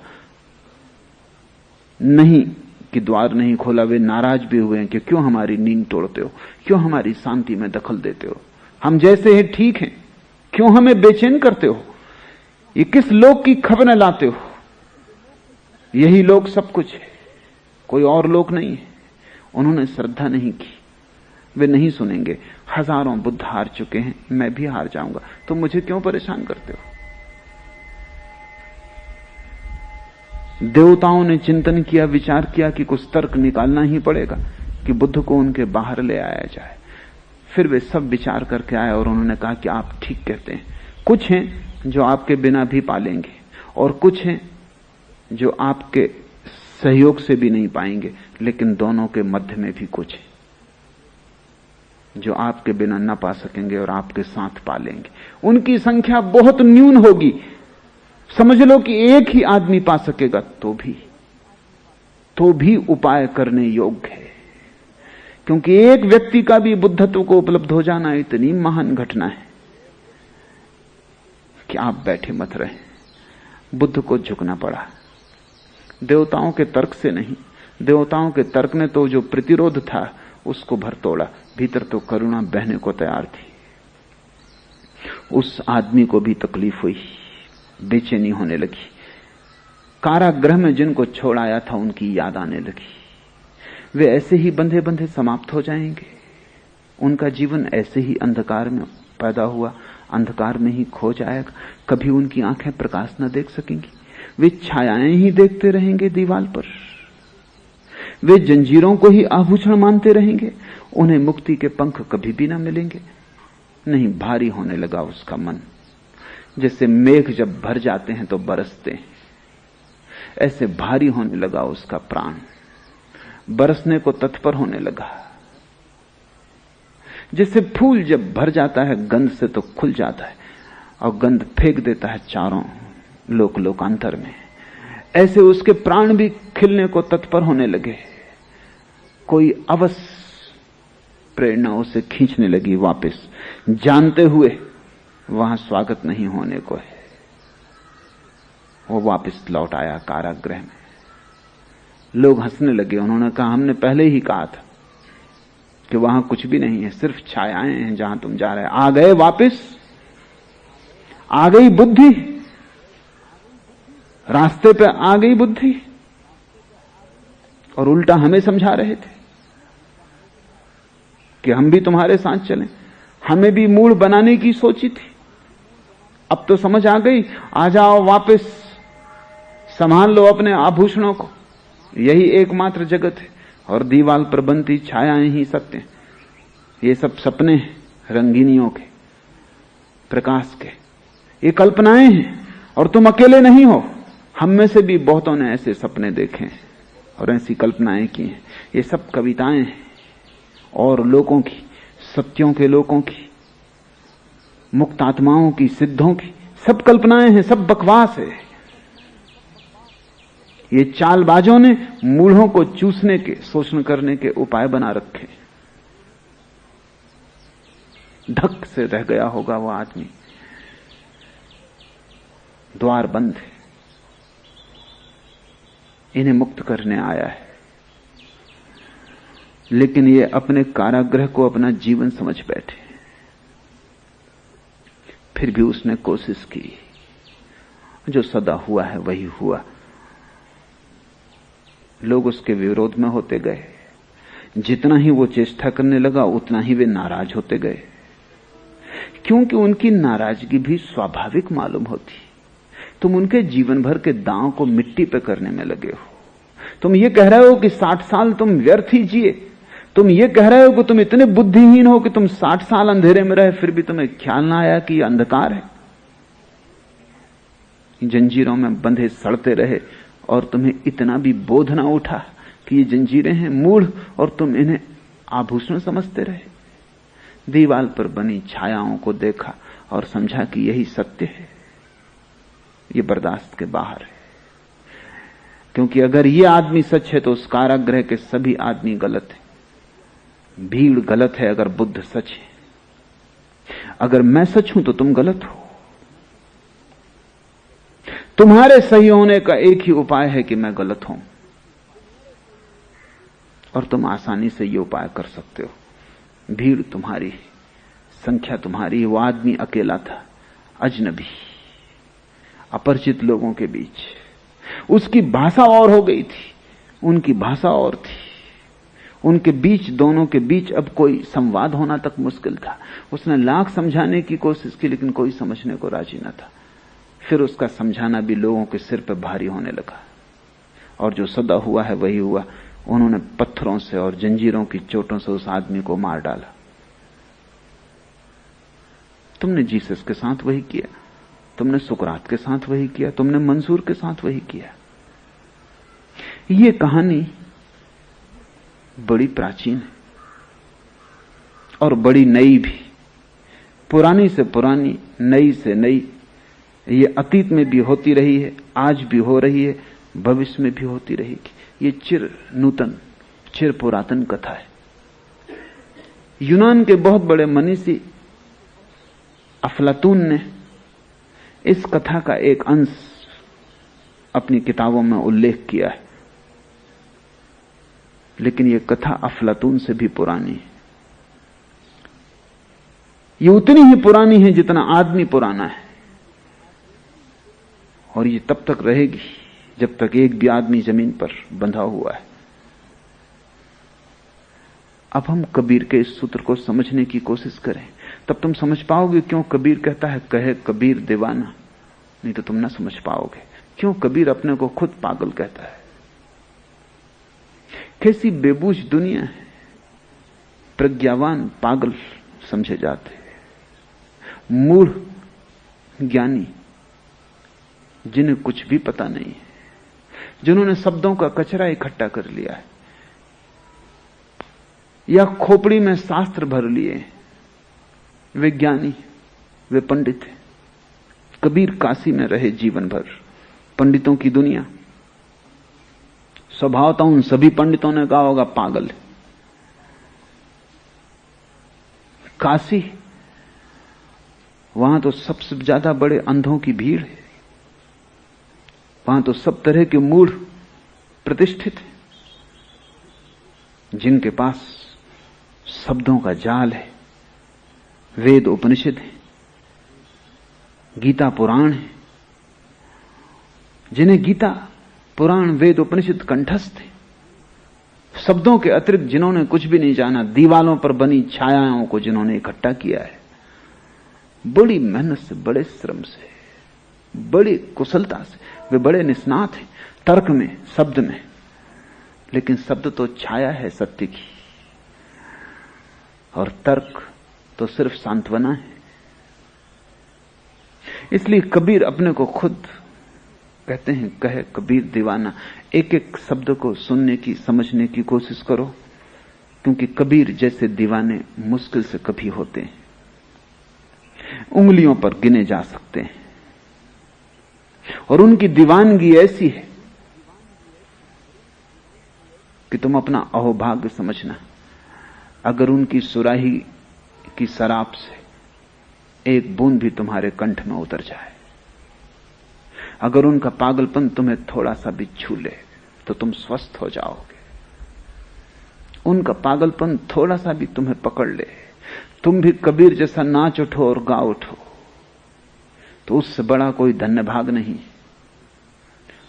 नहीं कि द्वार नहीं खोला, वे नाराज भी हुए हैं कि क्यों हमारी नींद तोड़ते हो, क्यों हमारी शांति में दखल देते हो, हम जैसे हैं ठीक हैं, क्यों हमें बेचैन करते हो, ये किस लोक की खबरें लाते हो, यही लोग सब कुछ है। कोई और लोक नहीं है। उन्होंने श्रद्धा नहीं की, वे नहीं सुनेंगे। हजारों बुद्ध हार चुके हैं, मैं भी हार जाऊंगा, तो मुझे क्यों परेशान करते हो? देवताओं ने चिंतन किया, विचार किया कि कुछ तर्क निकालना ही पड़ेगा कि बुद्ध को उनके बाहर ले आया जाए। फिर वे सब विचार करके आए और उन्होंने कहा कि आप ठीक कहते हैं। कुछ हैं जो आपके बिना भी पालेंगे और कुछ हैं जो आपके सहयोग से भी नहीं पाएंगे, लेकिन दोनों के मध्य में भी कुछ है जो आपके बिना न पा सकेंगे और आपके साथ पालेंगे। उनकी संख्या बहुत न्यून होगी। समझ लो कि एक ही आदमी पा सकेगा तो भी उपाय करने योग्य है, क्योंकि एक व्यक्ति का भी बुद्धत्व को उपलब्ध हो जाना इतनी महान घटना है कि आप बैठे मत रहे। बुद्ध को झुकना पड़ा, देवताओं के तर्क से नहीं। देवताओं के तर्क ने तो जो प्रतिरोध था उसको भर तोड़ा, भीतर तो करुणा बहने को तैयार थी। उस आदमी को भी तकलीफ हुई, बेचैनी होने लगी। कारागृह में जिनको छोड़ आया था उनकी याद आने लगी। वे ऐसे ही बंधे बंधे समाप्त हो जाएंगे। उनका जीवन ऐसे ही अंधकार में पैदा हुआ, अंधकार में ही खो जाएगा। कभी उनकी आंखें प्रकाश न देख सकेंगी। वे छायाएं ही देखते रहेंगे दीवार पर। वे जंजीरों को ही आभूषण मानते रहेंगे। उन्हें मुक्ति के पंख कभी भी ना मिलेंगे। नहीं, भारी होने लगा उसका मन। जैसे मेघ जब भर जाते हैं तो बरसते हैं, ऐसे भारी होने लगा उसका प्राण। बरसने को तत्पर होने लगा। जैसे फूल जब भर जाता है गंध से तो खुल जाता है और गंध फेंक देता है चारों लोकांतर में, ऐसे उसके प्राण भी खिलने को तत्पर होने लगे। कोई अवश्य प्रेरणा उसे खींचने लगी वापस, जानते हुए वहां स्वागत नहीं होने को है। वो वापस लौट आया कारागृह में। लोग हंसने लगे। उन्होंने कहा, हमने पहले ही कहा था कि वहां कुछ भी नहीं है, सिर्फ छायाएं हैं जहां तुम जा रहे। आ गए वापस, आ गई बुद्धि, रास्ते पे आ गई बुद्धि। और उल्टा हमें समझा रहे थे कि हम भी तुम्हारे साथ चलें। हमें भी मूड बनाने की सोची थी, अब तो समझ आ गई। आ जाओ वापस, संभाल लो अपने आभूषणों को, यही एकमात्र जगत है। और दीवाल पर बनती छायाएं ही सत्य हैं। ये सब सपने हैं, रंगीनियों के, प्रकाश के। ये कल्पनाएं हैं और तुम अकेले नहीं हो। हम में से भी बहुतों ने ऐसे सपने देखे हैं और ऐसी कल्पनाएं की हैं। ये सब कविताएं हैं और लोगों की, सत्यों के लोगों की, मुक्त आत्माओं की, सिद्धों की। सब कल्पनाएं हैं, सब बकवास है। ये चालबाजों ने मूढ़ों को चूसने के, शोषण करने के उपाय बना रखे। धक से रह गया होगा वो आदमी। द्वार बंद है, इन्हें मुक्त करने आया है। लेकिन ये अपने कारागृह को अपना जीवन समझ बैठे। फिर भी उसने कोशिश की। जो सदा हुआ है वही हुआ। लोग उसके विरोध में होते गए। जितना ही वो चेष्टा करने लगा उतना ही वे नाराज होते गए, क्योंकि उनकी नाराजगी भी स्वाभाविक मालूम होती। तुम उनके जीवन भर के दांव को मिट्टी पे करने में लगे हो। तुम ये कह रहे हो कि 60 साल तुम व्यर्थ ही जिए। तुम ये कह रहे हो कि तुम इतने बुद्धिहीन हो कि तुम 60 साल अंधेरे में रहे, फिर भी तुम्हें ख्याल ना आया कि यह अंधकार है। जंजीरों में बंधे सड़ते रहे और तुम्हें इतना भी बोध ना उठा कि ये जंजीरें हैं, मूढ़, और तुम इन्हें आभूषण समझते रहे। दीवाल पर बनी छायाओं को देखा और समझा कि यही सत्य है। ये बर्दाश्त के बाहर है, क्योंकि अगर ये आदमी सच है तो उस कारागृह के सभी आदमी गलत है। भीड़ गलत है अगर बुद्ध सच है। अगर मैं सच हूं तो तुम गलत हो। तुम्हारे सही होने का एक ही उपाय है कि मैं गलत हूं, और तुम आसानी से ये उपाय कर सकते हो। भीड़ तुम्हारी, संख्या तुम्हारी। वो आदमी अकेला था, अजनबी, अपरिचित लोगों के बीच। उसकी भाषा और हो गई थी। उनकी भाषा और थी, उनके बीच, दोनों के बीच अब कोई संवाद होना तक मुश्किल था। उसने लाख समझाने की कोशिश की, लेकिन कोई समझने को राजी न था। फिर उसका समझाना भी लोगों के सिर पर भारी होने लगा, और जो सदा हुआ है वही हुआ। उन्होंने पत्थरों से और जंजीरों की चोटों से उस आदमी को मार डाला। तुमने जीसस के साथ वही किया, तुमने सुकरात के साथ वही किया, तुमने मंसूर के साथ वही किया। ये कहानी बड़ी प्राचीन है और बड़ी नई भी, पुरानी से पुरानी, नई से नई। ये अतीत में भी होती रही है, आज भी हो रही है, भविष्य में भी होती रहेगी। ये चिर नूतन, चिर पुरातन कथा है। यूनान के बहुत बड़े मनीषी अफलातून ने इस कथा का एक अंश अपनी किताबों में उल्लेख किया है, लेकिन यह कथा अफलातून से भी पुरानी है। ये उतनी ही पुरानी है जितना आदमी पुराना है, और ये तब तक रहेगी जब तक एक भी आदमी जमीन पर बंधा हुआ है। अब हम कबीर के इस सूत्र को समझने की कोशिश करें, तब तुम समझ पाओगे क्यों कबीर कहता है कहे कबीर दीवाना। नहीं तो तुम ना समझ पाओगे क्यों कबीर अपने को खुद पागल कहता है। कैसी बेबूझ दुनिया है, प्रज्ञावान पागल समझे जाते, मूढ़ ज्ञानी जिन्हें कुछ भी पता नहीं है, जिन्होंने शब्दों का कचरा इकट्ठा कर लिया है या खोपड़ी में शास्त्र भर लिए, वे ज्ञानी, वे पंडित हैं। कबीर काशी में रहे जीवन भर, पंडितों की दुनिया। स्वभावतः उन सभी पंडितों ने कहा होगा पागल है। काशी, वहां तो सबसे ज्यादा बड़े अंधों की भीड़ है, वहां तो सब तरह के मूढ़ प्रतिष्ठित हैं, जिनके पास शब्दों का जाल है, वेद उपनिषद है, गीता पुराण है, जिन्हें गीता पुराण वेद उपनिषद कंठस्थ है। शब्दों के अतिरिक्त जिन्होंने कुछ भी नहीं जाना, दीवालों पर बनी छायाओं को जिन्होंने इकट्ठा किया है, बड़ी मेहनत से, बड़े श्रम से, बड़ी कुशलता से, वे बड़े निष्णात हैं तर्क में, शब्द में। लेकिन शब्द तो छाया है सत्य की, और तर्क तो सिर्फ सांत्वना है। इसलिए कबीर अपने को खुद कहते हैं कहे कबीर दीवाना। एक एक शब्द को सुनने की, समझने की कोशिश करो, क्योंकि कबीर जैसे दीवाने मुश्किल से कभी होते हैं, उंगलियों पर गिने जा सकते हैं। और उनकी दीवानगी ऐसी है कि तुम अपना अहोभाग्य समझना अगर उनकी सुराही की शराब से एक बूंद भी तुम्हारे कंठ में उतर जाए, अगर उनका पागलपन तुम्हें थोड़ा सा भी छू ले तो तुम स्वस्थ हो जाओगे। उनका पागलपन थोड़ा सा भी तुम्हें पकड़ ले, तुम भी कबीर जैसा नाच उठो और गा उठो, तो उससे बड़ा कोई धन्य भाग नहीं।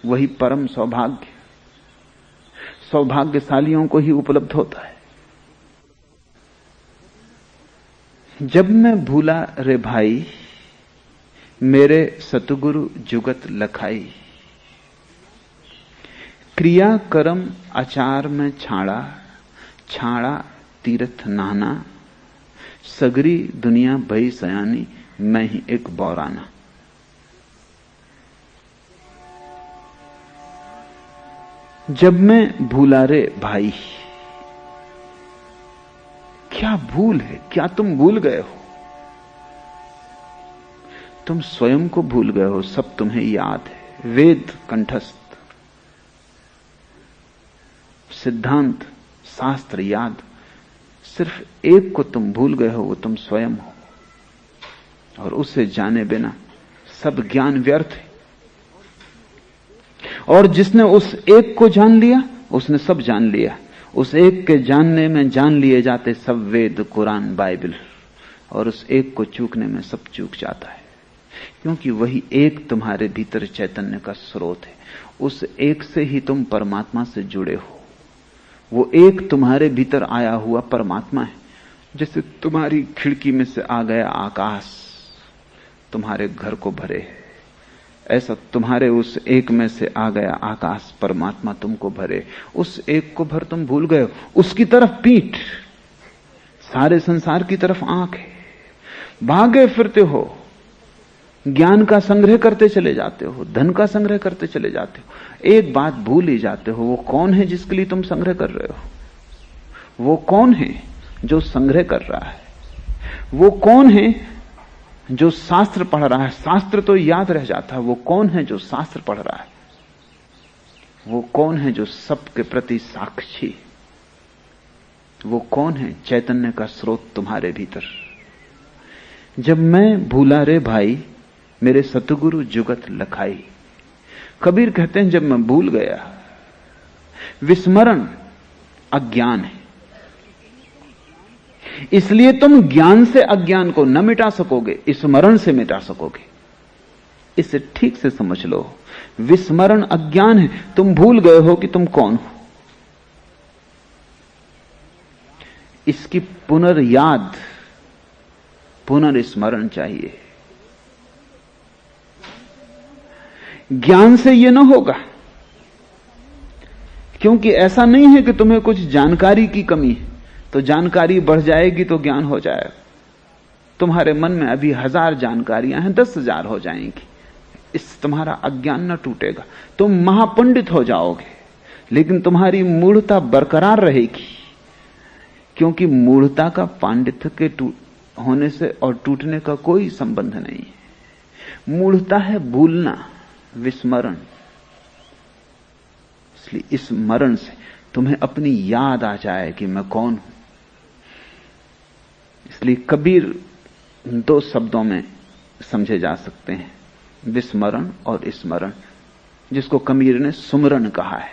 वही परम सौभाग्य सौभाग्यशालियों को ही उपलब्ध होता है। जब मैं भूला रे भाई, मेरे सतगुरु जुगत लखाई, क्रिया कर्म आचार में छाड़ा, छाड़ा तीर्थ नाना, सगरी दुनिया भई सयानी, मैं ही एक बौराना। जब मैं भूला रे भाई, क्या भूल है, क्या तुम भूल गए हो? तुम स्वयं को भूल गए हो, सब तुम्हें याद है, वेद कंठस्थ, सिद्धांत शास्त्र याद, सिर्फ एक को तुम भूल गए हो, वो तुम स्वयं हो। और उसे जाने बिना सब ज्ञान व्यर्थ है। और जिसने उस एक को जान लिया, उसने सब जान लिया। उस एक के जानने में जान लिए जाते सब वेद, कुरान, बाइबल, और उस एक को चूकने में सब चूक जाता है। क्योंकि वही एक तुम्हारे भीतर चैतन्य का स्रोत है। उस एक से ही तुम परमात्मा से जुड़े हो। वो एक तुम्हारे भीतर आया हुआ परमात्मा है। जैसे तुम्हारी खिड़की में से आ गया आकाश तुम्हारे घर को भरे है, ऐसा तुम्हारे उस एक में से आ गया आकाश परमात्मा तुमको भरे। उस एक को भर तुम भूल गए हो। उसकी तरफ पीठ, सारे संसार की तरफ आंख है। भागे फिरते हो, ज्ञान का संग्रह करते चले जाते हो, धन का संग्रह करते चले जाते हो। एक बात भूल ही जाते हो, वो कौन है जिसके लिए तुम संग्रह कर रहे हो? वो कौन है जो संग्रह कर रहा है? वो कौन है जो शास्त्र पढ़ रहा है? शास्त्र तो याद रह जाता है। वो कौन है जो शास्त्र पढ़ रहा है? वो कौन है जो सबके प्रति साक्षी? वो कौन है? चैतन्य का स्रोत तुम्हारे भीतर। जब मैं भूला रे भाई मेरे सतगुरु जुगत लखाई। कबीर कहते हैं जब मैं भूल गया। विस्मरण अज्ञान है, इसलिए तुम ज्ञान से अज्ञान को न मिटा सकोगे, स्मरण से मिटा सकोगे। इसे ठीक से समझ लो। विस्मरण अज्ञान है, तुम भूल गए हो कि तुम कौन हो। इसकी पुनर्याद, पुनर्स्मरण चाहिए। ज्ञान से यह न होगा, क्योंकि ऐसा नहीं है कि तुम्हें कुछ जानकारी की कमी है तो जानकारी बढ़ जाएगी तो ज्ञान हो जाएगा। तुम्हारे मन में अभी 1000 जानकारियां हैं, 10,000 हो जाएंगी, इस तुम्हारा अज्ञान न टूटेगा। तुम महापंडित हो जाओगे, लेकिन तुम्हारी मूढ़ता बरकरार रहेगी, क्योंकि मूढ़ता का पांडित्य के होने से और टूटने का कोई संबंध नहीं है। मूढ़ता है भूलना, विस्मरण। इसलिए इस स्मरण से तुम्हें अपनी याद आ जाए कि मैं कौन हूं। इसलिए कबीर 2 शब्दों में समझे जा सकते हैं, विस्मरण और स्मरण, जिसको कबीर ने सुमरन कहा है,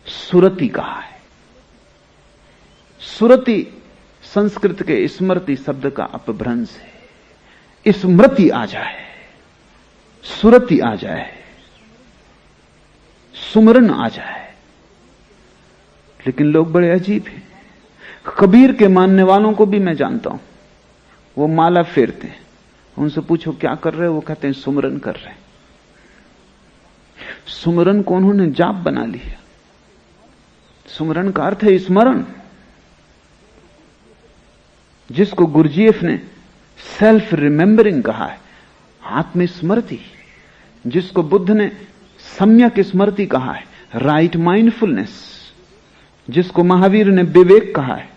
सुरति कहा है। सुरति संस्कृत के स्मृति शब्द का अपभ्रंश है। स्मृति आ जाए, सुरति आ जाए, सुमरन आ जाए। लेकिन लोग बड़े अजीब हैं। कबीर के मानने वालों को भी मैं जानता हूं, वो माला फेरते हैं। उनसे पूछो क्या कर रहे हो, वो कहते हैं सुमरन कर रहे हैं। सुमरन को उन्होंने जाप बना लिया। सुमरन का अर्थ है स्मरण, जिसको गुरजीएफ ने सेल्फ रिमेंबरिंग कहा है, आत्मस्मृति। जिसको बुद्ध ने सम्यक स्मृति कहा है, राइट माइंडफुलनेस। जिसको महावीर ने विवेक कहा है,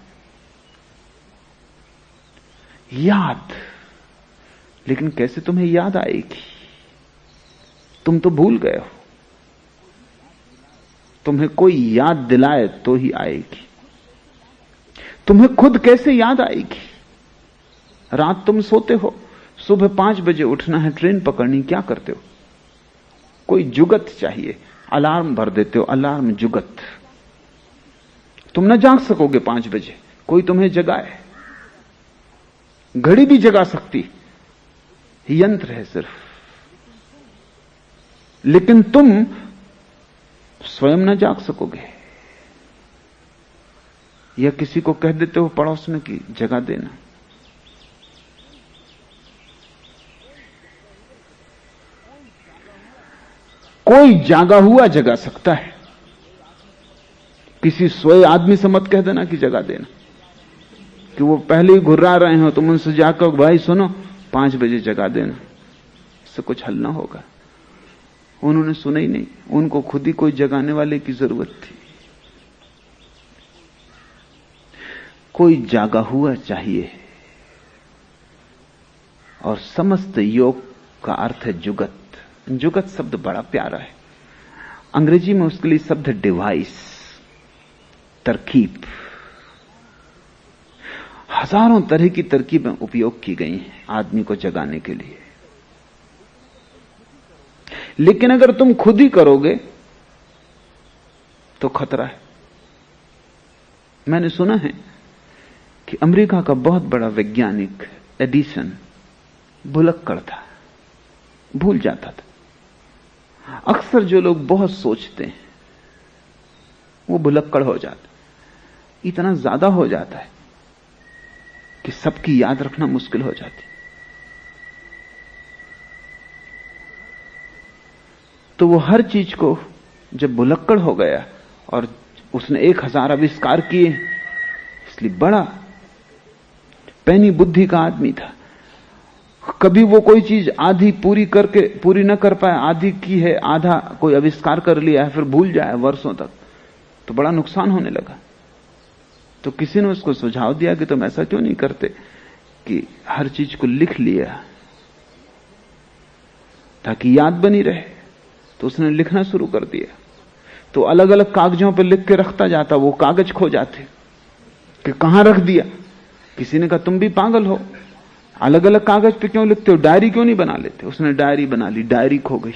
याद। लेकिन कैसे तुम्हें याद आएगी? तुम तो भूल गए हो। तुम्हें कोई याद दिलाए तो ही आएगी। तुम्हें खुद कैसे याद आएगी? रात तुम सोते हो, सुबह 5 बजे उठना है, ट्रेन पकड़नी, क्या करते हो? कोई जुगत चाहिए, अलार्म भर देते हो, अलार्म जुगत। तुम न जाग सकोगे 5 बजे, कोई तुम्हें जगाए। घड़ी भी जगा सकती, यंत्र है सिर्फ। लेकिन तुम स्वयं न जाग सकोगे। या किसी को कह देते हो पड़ोस में कि जगा देना। कोई जागा हुआ जगा सकता है। किसी सोए आदमी से मत कह देना कि जगा देना, कि वो पहले ही घुर्रा रहे हो, तुम उनसे जाकर भाई सुनो 5 बजे जगा देना। इससे कुछ हल ना होगा। उन्होंने सुना ही नहीं, उनको खुद ही कोई जगाने वाले की जरूरत थी। कोई जागा हुआ चाहिए। और समस्त योग का अर्थ है जुगत। जुगत शब्द बड़ा प्यारा है। अंग्रेजी में उसके लिए शब्द डिवाइस, तरकीब। हजारों तरह की तरकीबें उपयोग की गई हैं आदमी को जगाने के लिए। लेकिन अगर तुम खुद ही करोगे तो खतरा है। मैंने सुना है कि अमेरिका का बहुत बड़ा वैज्ञानिक एडिशन भुलक्कड़ था, भूल जाता था। अक्सर जो लोग बहुत सोचते हैं वो भुलक्कड़ हो जाता, इतना ज्यादा हो जाता है कि सबकी याद रखना मुश्किल हो जाती। तो वो हर चीज को जब भुलक्कड़ हो गया और उसने 1000 आविष्कार किए, इसलिए बड़ा पैनी बुद्धि का आदमी था। कभी वो कोई चीज आधी पूरी न कर पाए, आधी की है, आधा कोई आविष्कार कर लिया है, फिर भूल जाए वर्षों तक, तो बड़ा नुकसान होने लगा। तो किसी ने उसको सुझाव दिया कि तुम ऐसा क्यों नहीं करते कि हर चीज को लिख लिया ताकि याद बनी रहे। तो उसने लिखना शुरू कर दिया। तो अलग अलग कागजों पर लिख के रखता जाता, वो कागज खो जाते कि कहां रख दिया। किसी ने कहा तुम भी पागल हो, अलग अलग कागज पे क्यों लिखते हो, डायरी क्यों नहीं बना लेते। उसने डायरी बना ली, डायरी खो गई।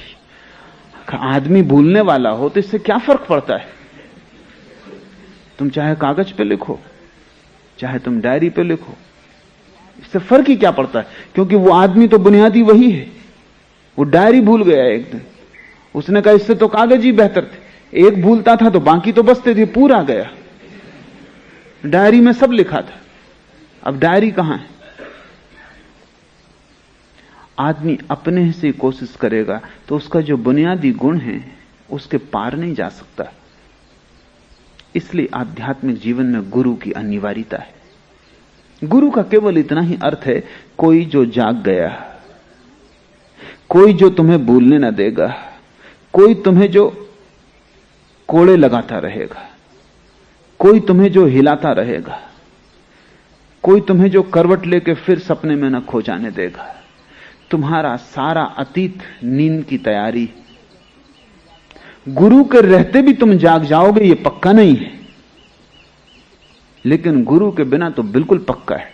आदमी भूलने वाला हो तो इससे क्या फर्क पड़ता है, तुम चाहे कागज पे लिखो चाहे तुम डायरी पे लिखो, इससे फर्क ही क्या पड़ता है। क्योंकि वो आदमी तो बुनियादी वही है। वो डायरी भूल गया एक दिन, उसने कहा इससे तो कागज ही बेहतर थे, एक भूलता था तो बाकी तो बचते थे, पूरा गया। डायरी में सब लिखा था, अब डायरी कहां है। आदमी अपने से कोशिश करेगा तो उसका जो बुनियादी गुण है उसके पार नहीं जा सकता। इसलिए आध्यात्मिक जीवन में गुरु की अनिवार्यता है। गुरु का केवल इतना ही अर्थ है, कोई जो जाग गया, कोई जो तुम्हें भूलने न देगा, कोई तुम्हें जो कोड़े लगाता रहेगा, कोई तुम्हें जो हिलाता रहेगा, कोई तुम्हें जो करवट लेके फिर सपने में न खो जाने देगा। तुम्हारा सारा अतीत नींद की तैयारी। गुरु के रहते भी तुम जाग जाओगे ये पक्का नहीं है, लेकिन गुरु के बिना तो बिल्कुल पक्का है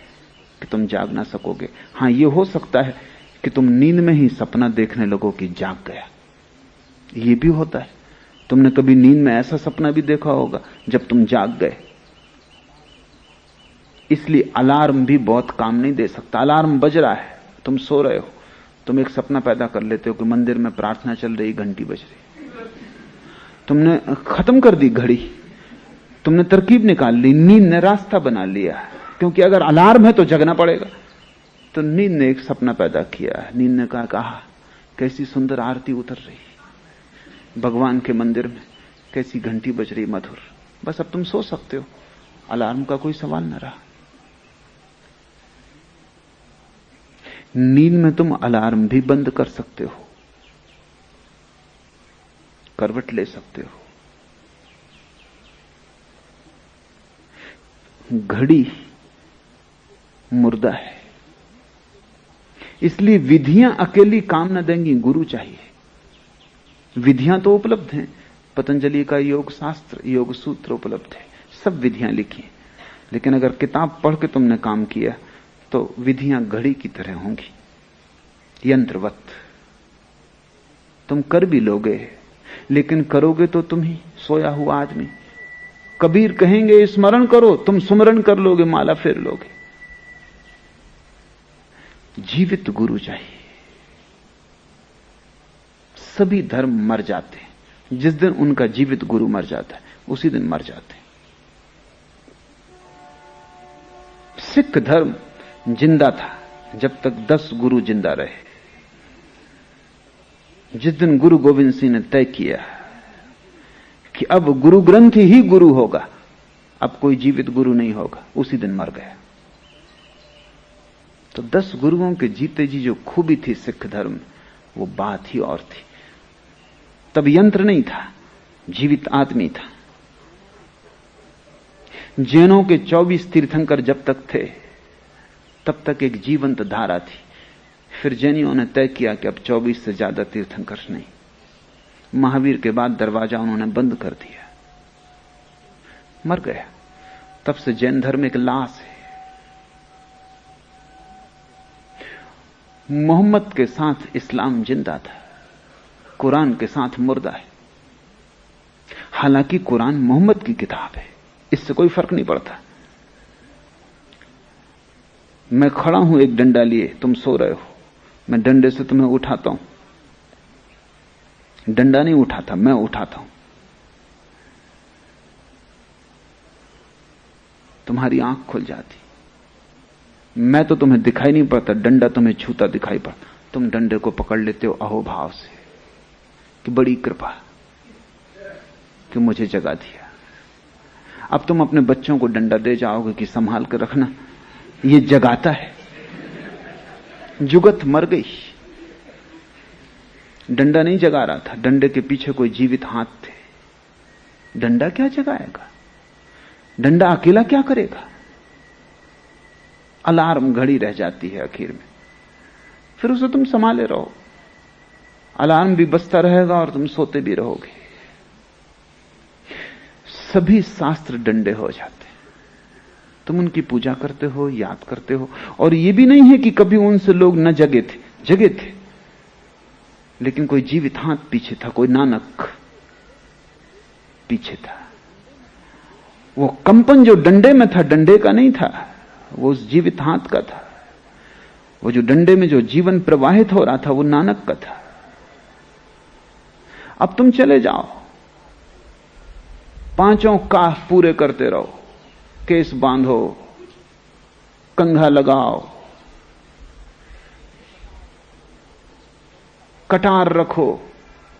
कि तुम जाग ना सकोगे। हां, यह हो सकता है कि तुम नींद में ही सपना देखने लगो कि जाग गया। यह भी होता है। तुमने कभी नींद में ऐसा सपना भी देखा होगा जब तुम जाग गए। इसलिए अलार्म भी बहुत काम नहीं दे सकता। अलार्म बज रहा है, तुम सो रहे हो, तुम एक सपना पैदा कर लेते हो कि मंदिर में प्रार्थना चल रही, घंटी बज रही, तुमने खत्म कर दी घड़ी, तुमने तरकीब निकाल ली, नींद ने रास्ता बना लिया। क्योंकि अगर अलार्म है तो जगना पड़ेगा। तो नींद ने एक सपना पैदा किया, नींद ने कहा कैसी सुंदर आरती उतर रही भगवान के मंदिर में, कैसी घंटी बज रही मधुर। बस अब तुम सो सकते हो, अलार्म का कोई सवाल न रहा। नींद में तुम अलार्म भी बंद कर सकते हो, करवट ले सकते हो। घड़ी मुर्दा है, इसलिए विधियां अकेली काम न देंगी, गुरु चाहिए। विधियां तो उपलब्ध हैं, पतंजलि का योग शास्त्र, योग सूत्र उपलब्ध है, सब विधियां लिखी। लेकिन अगर किताब पढ़ के तुमने काम किया तो विधियां घड़ी की तरह होंगी, यंत्रवत। तुम कर भी लोगे, लेकिन करोगे तो तुम ही, सोया हुआ आदमी। कबीर कहेंगे स्मरण करो, तुम सुमरण कर लोगे, माला फेर लोगे। जीवित गुरु चाहिए। सभी धर्म मर जाते हैं, जिस दिन उनका जीवित गुरु मर जाता है उसी दिन मर जाते हैं। सिख धर्म जिंदा था जब तक 10 गुरु जिंदा रहे। जिस दिन गुरु गोविंद सिंह ने तय किया कि अब गुरु ग्रंथ ही गुरु होगा, अब कोई जीवित गुरु नहीं होगा, उसी दिन मर गया। तो 10 गुरुओं के जीते जी जो खूबी थी सिख धर्म, वो बात ही और थी। तब यंत्र नहीं था, जीवित आदमी था। जैनों के 24 तीर्थंकर जब तक थे तब तक एक जीवंत धारा थी। फिर जैनियों ने तय किया कि अब 24 से ज्यादा तीर्थंकर नहीं। महावीर के बाद दरवाजा उन्होंने बंद कर दिया, मर गया। तब से जैन धर्म एक लाश है। मोहम्मद के साथ इस्लाम जिंदा था, कुरान के साथ मुर्दा है। हालांकि कुरान मोहम्मद की किताब है, इससे कोई फर्क नहीं पड़ता। मैं खड़ा हूं एक डंडा लिए, तुम सो रहे हो, मैं डंडे से तुम्हें उठाता हूं। डंडा नहीं उठाता, मैं उठाता हूं। तुम्हारी आंख खुल जाती, मैं तो तुम्हें दिखाई नहीं पड़ता, डंडा तुम्हें छूता दिखाई पड़ता। तुम डंडे को पकड़ लेते हो अहोभाव से कि बड़ी कृपा कि मुझे जगा दिया। अब तुम अपने बच्चों को डंडा दे जाओगे कि संभाल कर रखना, ये जगाता है। जुगत मर गई, डंडा नहीं जगा रहा था, डंडे के पीछे कोई जीवित हाथ थे। डंडा क्या जगाएगा, डंडा अकेला क्या करेगा। अलार्म घड़ी रह जाती है आखिर में, फिर उसे तुम संभाले रहो। अलार्म भी बजता रहेगा और तुम सोते भी रहोगे। सभी शास्त्र डंडे हो जाते हैं, तुम उनकी पूजा करते हो, याद करते हो। और यह भी नहीं है कि कभी उनसे लोग न जगे थे, जगे थे, लेकिन कोई जीवित हाथ पीछे था, कोई नानक पीछे था। वो कंपन जो डंडे में था, डंडे का नहीं था, वो उस जीवित हाथ का था। वो जो डंडे में जो जीवन प्रवाहित हो रहा था, वो नानक का था। अब तुम चले जाओ, पांचों काह पूरे करते रहो, केस बांधो, कंघा लगाओ, कटार रखो,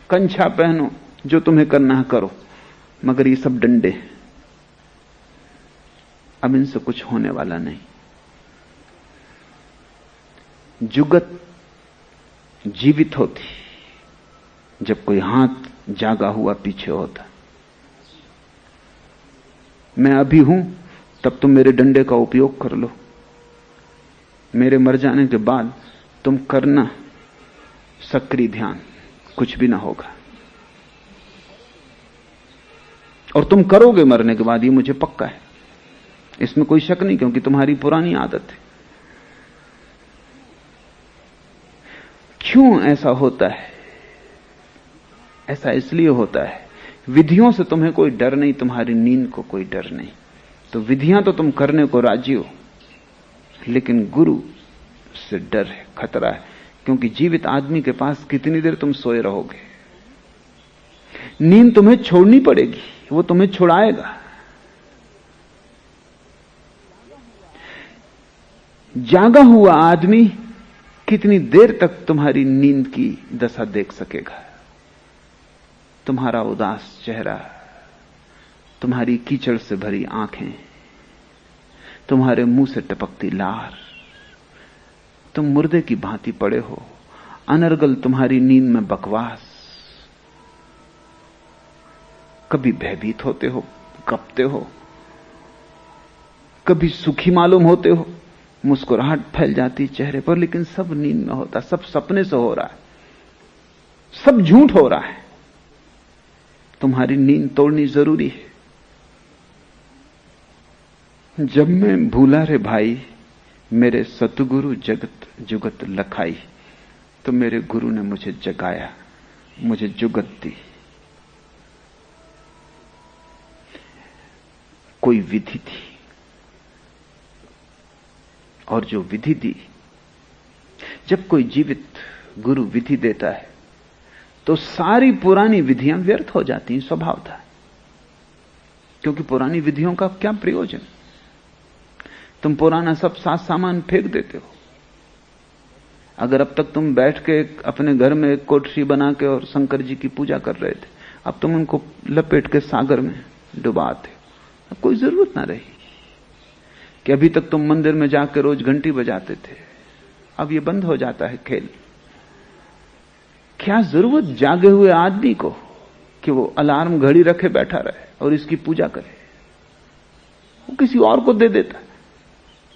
कंछा पहनो, जो तुम्हें करना है करो, मगर ये सब डंडे हैं। अब इनसे कुछ होने वाला नहीं। जुगत जीवित होती जब कोई हाथ जागा हुआ पीछे होता। मैं अभी हूं, तब तुम मेरे डंडे का उपयोग कर लो। मेरे मर जाने के बाद तुम करना सक्रिय ध्यान, कुछ भी ना होगा। और तुम करोगे मरने के बाद, ये मुझे पक्का है, इसमें कोई शक नहीं, क्योंकि तुम्हारी पुरानी आदत है। क्यों ऐसा होता है? ऐसा इसलिए होता है, विधियों से तुम्हें कोई डर नहीं, तुम्हारी नींद को कोई डर नहीं। तो विधियां तो तुम करने को राजी हो, लेकिन गुरु से डर है, खतरा है। क्योंकि जीवित आदमी के पास कितनी देर तुम सोए रहोगे? नींद तुम्हें छोड़नी पड़ेगी, वो तुम्हें छुड़ाएगा। जागा हुआ आदमी कितनी देर तक तुम्हारी नींद की दशा देख सकेगा? तुम्हारा उदास चेहरा, तुम्हारी कीचड़ से भरी आंखें, तुम्हारे मुंह से टपकती लार, तुम मुर्दे की भांति पड़े हो, अनर्गल तुम्हारी नींद में बकवास। कभी भयभीत होते हो, कपते हो, कभी सुखी मालूम होते हो, मुस्कुराहट फैल जाती चेहरे पर, लेकिन सब नींद में होता, सब सपने से हो रहा है, सब झूठ हो रहा है। तुम्हारी नींद तोड़नी जरूरी है। जब मैं भूला रे भाई मेरे सतगुरु जगत जुगत लखाई, तो मेरे गुरु ने मुझे जगाया, मुझे जुगत दी। कोई विधि थी, और जो विधि दी, जब कोई जीवित गुरु विधि देता है तो सारी पुरानी विधियां व्यर्थ हो जाती हैं, स्वभाव था। क्योंकि पुरानी विधियों का क्या प्रयोजन? तुम पुराना सब साथ सामान फेंक देते हो। अगर अब तक तुम बैठ के अपने घर में एक कोठरी बना के और शंकर जी की पूजा कर रहे थे, अब तुम उनको लपेट के सागर में डुबाते हो, अब कोई जरूरत ना रही। कि अभी तक तुम मंदिर में जाकर रोज घंटी बजाते थे, अब ये बंद हो जाता है खेल। क्या जरूरत जागे हुए आदमी को कि वो अलार्म घड़ी रखे बैठा रहे और इसकी पूजा करे? वो किसी और को दे देता है,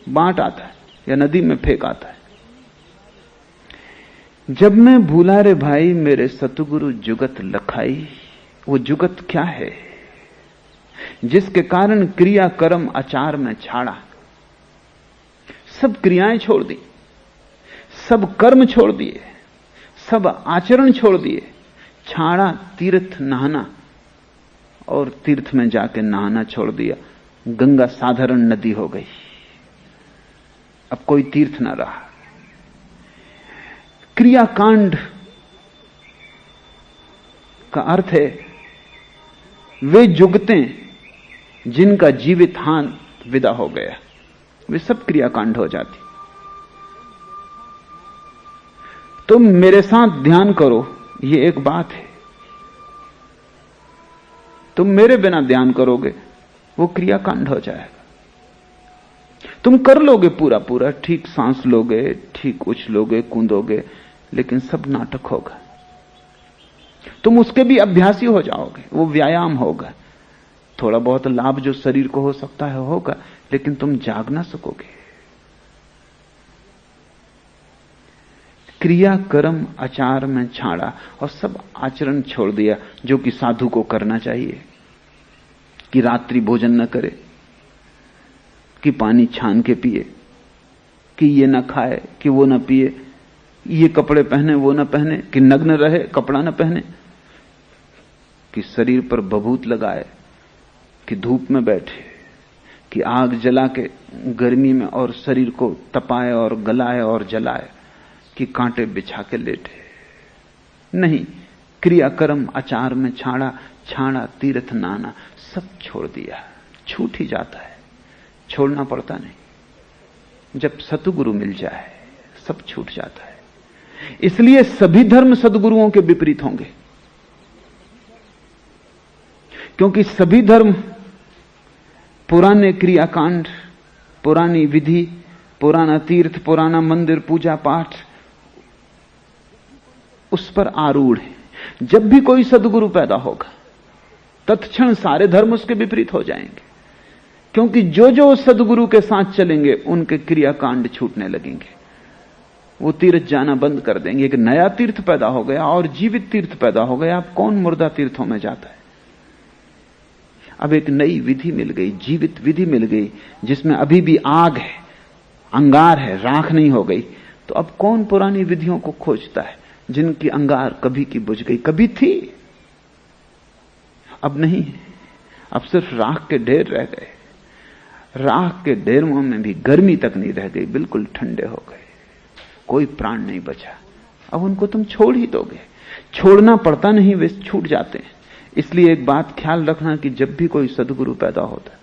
बांट आता है या नदी में फेंक आता है। जब मैं भूला रे भाई मेरे सतगुरु जुगत लखाई, वो जुगत क्या है? जिसके कारण क्रिया कर्म आचार में छाड़ा, सब क्रियाएं छोड़ दी, सब कर्म छोड़ दिए, सब आचरण छोड़ दिए, छाड़ा तीर्थ नहाना, और तीर्थ में जाके नहाना छोड़ दिया। गंगा साधारण नदी हो गई। अब कोई तीर्थ न रहा। क्रियाकांड का अर्थ है वे जुगतें जिनका जीवित हाथ विदा हो गया, वे सब क्रियाकांड हो जाती। तुम मेरे साथ ध्यान करो, ये एक बात है। तुम मेरे बिना ध्यान करोगे, वो क्रियाकांड हो जाएगा। तुम कर लोगे पूरा पूरा, ठीक सांस लोगे, ठीक उछलोगे, कूदोगे, लेकिन सब नाटक होगा। तुम उसके भी अभ्यासी हो जाओगे, वो व्यायाम होगा। थोड़ा बहुत लाभ जो शरीर को हो सकता है होगा, लेकिन तुम जाग ना सकोगे। क्रिया कर्म आचार में छाड़ा और सब आचरण छोड़ दिया जो कि साधु को करना चाहिए, कि रात्रि भोजन न करे, कि पानी छान के पिए, कि ये न खाए, कि वो न पिए, ये कपड़े पहने वो न पहने, कि नग्न रहे कपड़ा न पहने, कि शरीर पर भभूत लगाए, कि धूप में बैठे, कि आग जला के गर्मी में और शरीर को तपाए और गलाए और जलाए, कि कांटे बिछा के लेटे। नहीं, क्रिया कर्म आचार में छाड़ा तीर्थ नाना सब छोड़ दिया। छूट ही जाता है, छोड़ना पड़ता नहीं। जब सतगुरु मिल जाए सब छूट जाता है। इसलिए सभी धर्म सदगुरुओं के विपरीत होंगे, क्योंकि सभी धर्म पुराने क्रियाकांड, पुरानी विधि, पुराना तीर्थ, पुराना मंदिर, पूजा पाठ, उस पर आरूढ़ है। जब भी कोई सदगुरु पैदा होगा तत्क्षण सारे धर्म उसके विपरीत हो जाएंगे, क्योंकि जो जो सदगुरु के साथ चलेंगे उनके क्रियाकांड छूटने लगेंगे। वो तीर्थ जाना बंद कर देंगे। एक नया तीर्थ पैदा हो गया और जीवित तीर्थ पैदा हो गया। अब कौन मुर्दा तीर्थों में जाता है? अब एक नई विधि मिल गई, जीवित विधि मिल गई, जिसमें अभी भी आग है, अंगार है, राख नहीं हो गई। तो अब कौन पुरानी विधियों को खोजता है जिनकी अंगार कभी की बुझ गई? कभी थी, अब नहीं। अब सिर्फ राख के ढेर रह गए। राख के ढेरों में भी गर्मी तक नहीं रह गई, बिल्कुल ठंडे हो गए, कोई प्राण नहीं बचा। अब उनको तुम छोड़ ही दोगे? छोड़ना पड़ता नहीं, वे छूट जाते हैं। इसलिए एक बात ख्याल रखना कि जब भी कोई सदगुरु पैदा होता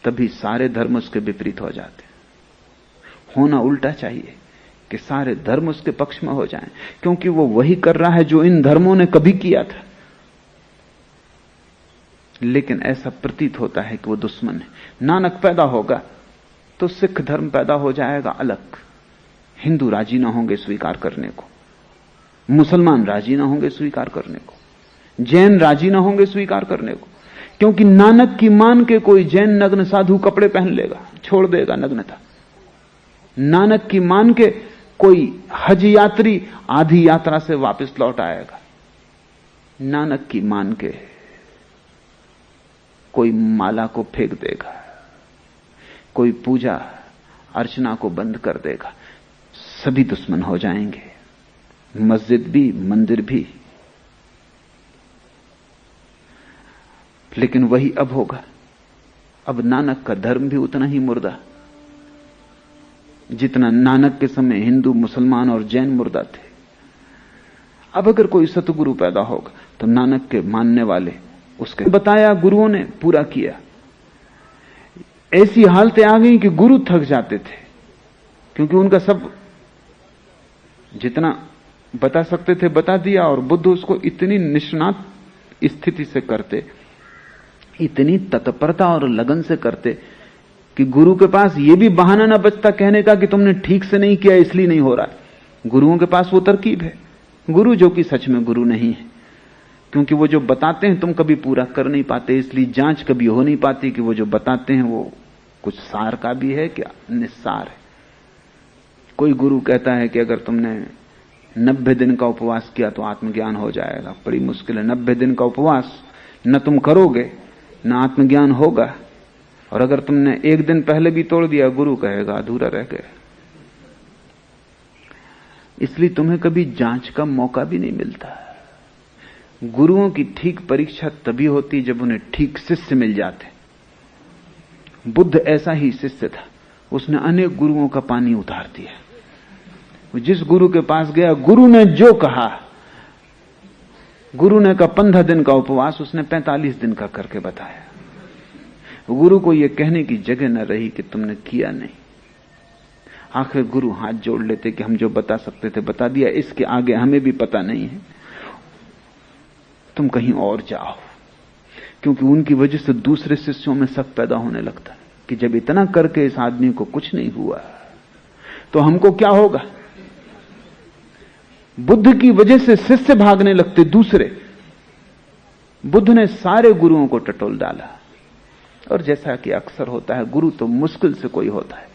तभी सारे धर्म उसके विपरीत हो जाते। होना उल्टा चाहिए कि सारे धर्म उसके पक्ष में हो जाएं, क्योंकि वो वही कर रहा है जो इन धर्मों ने कभी किया था। लेकिन ऐसा प्रतीत होता है कि वो दुश्मन है। नानक पैदा होगा तो सिख धर्म पैदा हो जाएगा अलग, हिंदू राजी ना होंगे स्वीकार करने को, मुसलमान राजी ना होंगे स्वीकार करने को, जैन राजी ना होंगे स्वीकार करने को, क्योंकि नानक की मान के कोई जैन नग्न साधु कपड़े पहन लेगा, छोड़ देगा नग्नता। नानक की मान के कोई हज यात्री आधी यात्रा से वापस लौट आएगा। नानक की मान के कोई माला को फेंक देगा, कोई पूजा अर्चना को बंद कर देगा। सभी दुश्मन हो जाएंगे, मस्जिद भी, मंदिर भी। लेकिन वही अब होगा। अब नानक का धर्म भी उतना ही मुर्दा जितना नानक के समय हिंदू, मुसलमान और जैन मुर्दा थे। अब अगर कोई सतगुरु पैदा होगा तो नानक के मानने वाले उसके बताया गुरुओं ने पूरा किया। ऐसी हालतें आ गई कि गुरु थक जाते थे, क्योंकि उनका सब जितना बता सकते थे बता दिया, और बुद्ध उसको इतनी निष्णात स्थिति से करते, इतनी तत्परता और लगन से करते कि गुरु के पास यह भी बहाना ना बचता कहने का कि तुमने ठीक से नहीं किया इसलिए नहीं हो रहा। गुरुओं के पास वो तरकीब है। गुरु जो कि सच में गुरु नहीं है, क्योंकि वो जो बताते हैं तुम कभी पूरा कर नहीं पाते, इसलिए जांच कभी हो नहीं पाती कि वो जो बताते हैं वो कुछ सार का भी है कि निस्सार है। कोई गुरु कहता है कि अगर तुमने 90 दिन का उपवास किया तो आत्मज्ञान हो जाएगा। बड़ी मुश्किल है। 90 दिन का उपवास न तुम करोगे न आत्मज्ञान होगा, और अगर तुमने एक दिन पहले भी तोड़ दिया, गुरु कहेगा अधूरा रह गया। इसलिए तुम्हें कभी जांच का मौका भी नहीं मिलता। गुरुओं की ठीक परीक्षा तभी होती जब उन्हें ठीक शिष्य मिल जाते। बुद्ध ऐसा ही शिष्य था। उसने अनेक गुरुओं का पानी उतार दिया। जिस गुरु के पास गया, गुरु ने जो कहा, गुरु ने कहा 15 दिन का उपवास, उसने 45 दिन का करके बताया। गुरु को यह कहने की जगह न रही कि तुमने किया नहीं। आखिर गुरु हाथ जोड़ लेते कि हम जो बता सकते थे बता दिया, इसके आगे हमें भी पता नहीं है, तुम कहीं और जाओ। क्योंकि उनकी वजह से दूसरे शिष्यों में शक पैदा होने लगता है कि जब इतना करके इस आदमी को कुछ नहीं हुआ तो हमको क्या होगा। बुद्ध की वजह से शिष्य भागने लगते दूसरे। बुद्ध ने सारे गुरुओं को टटोल डाला। और जैसा कि अक्सर होता है, गुरु तो मुश्किल से कोई होता है,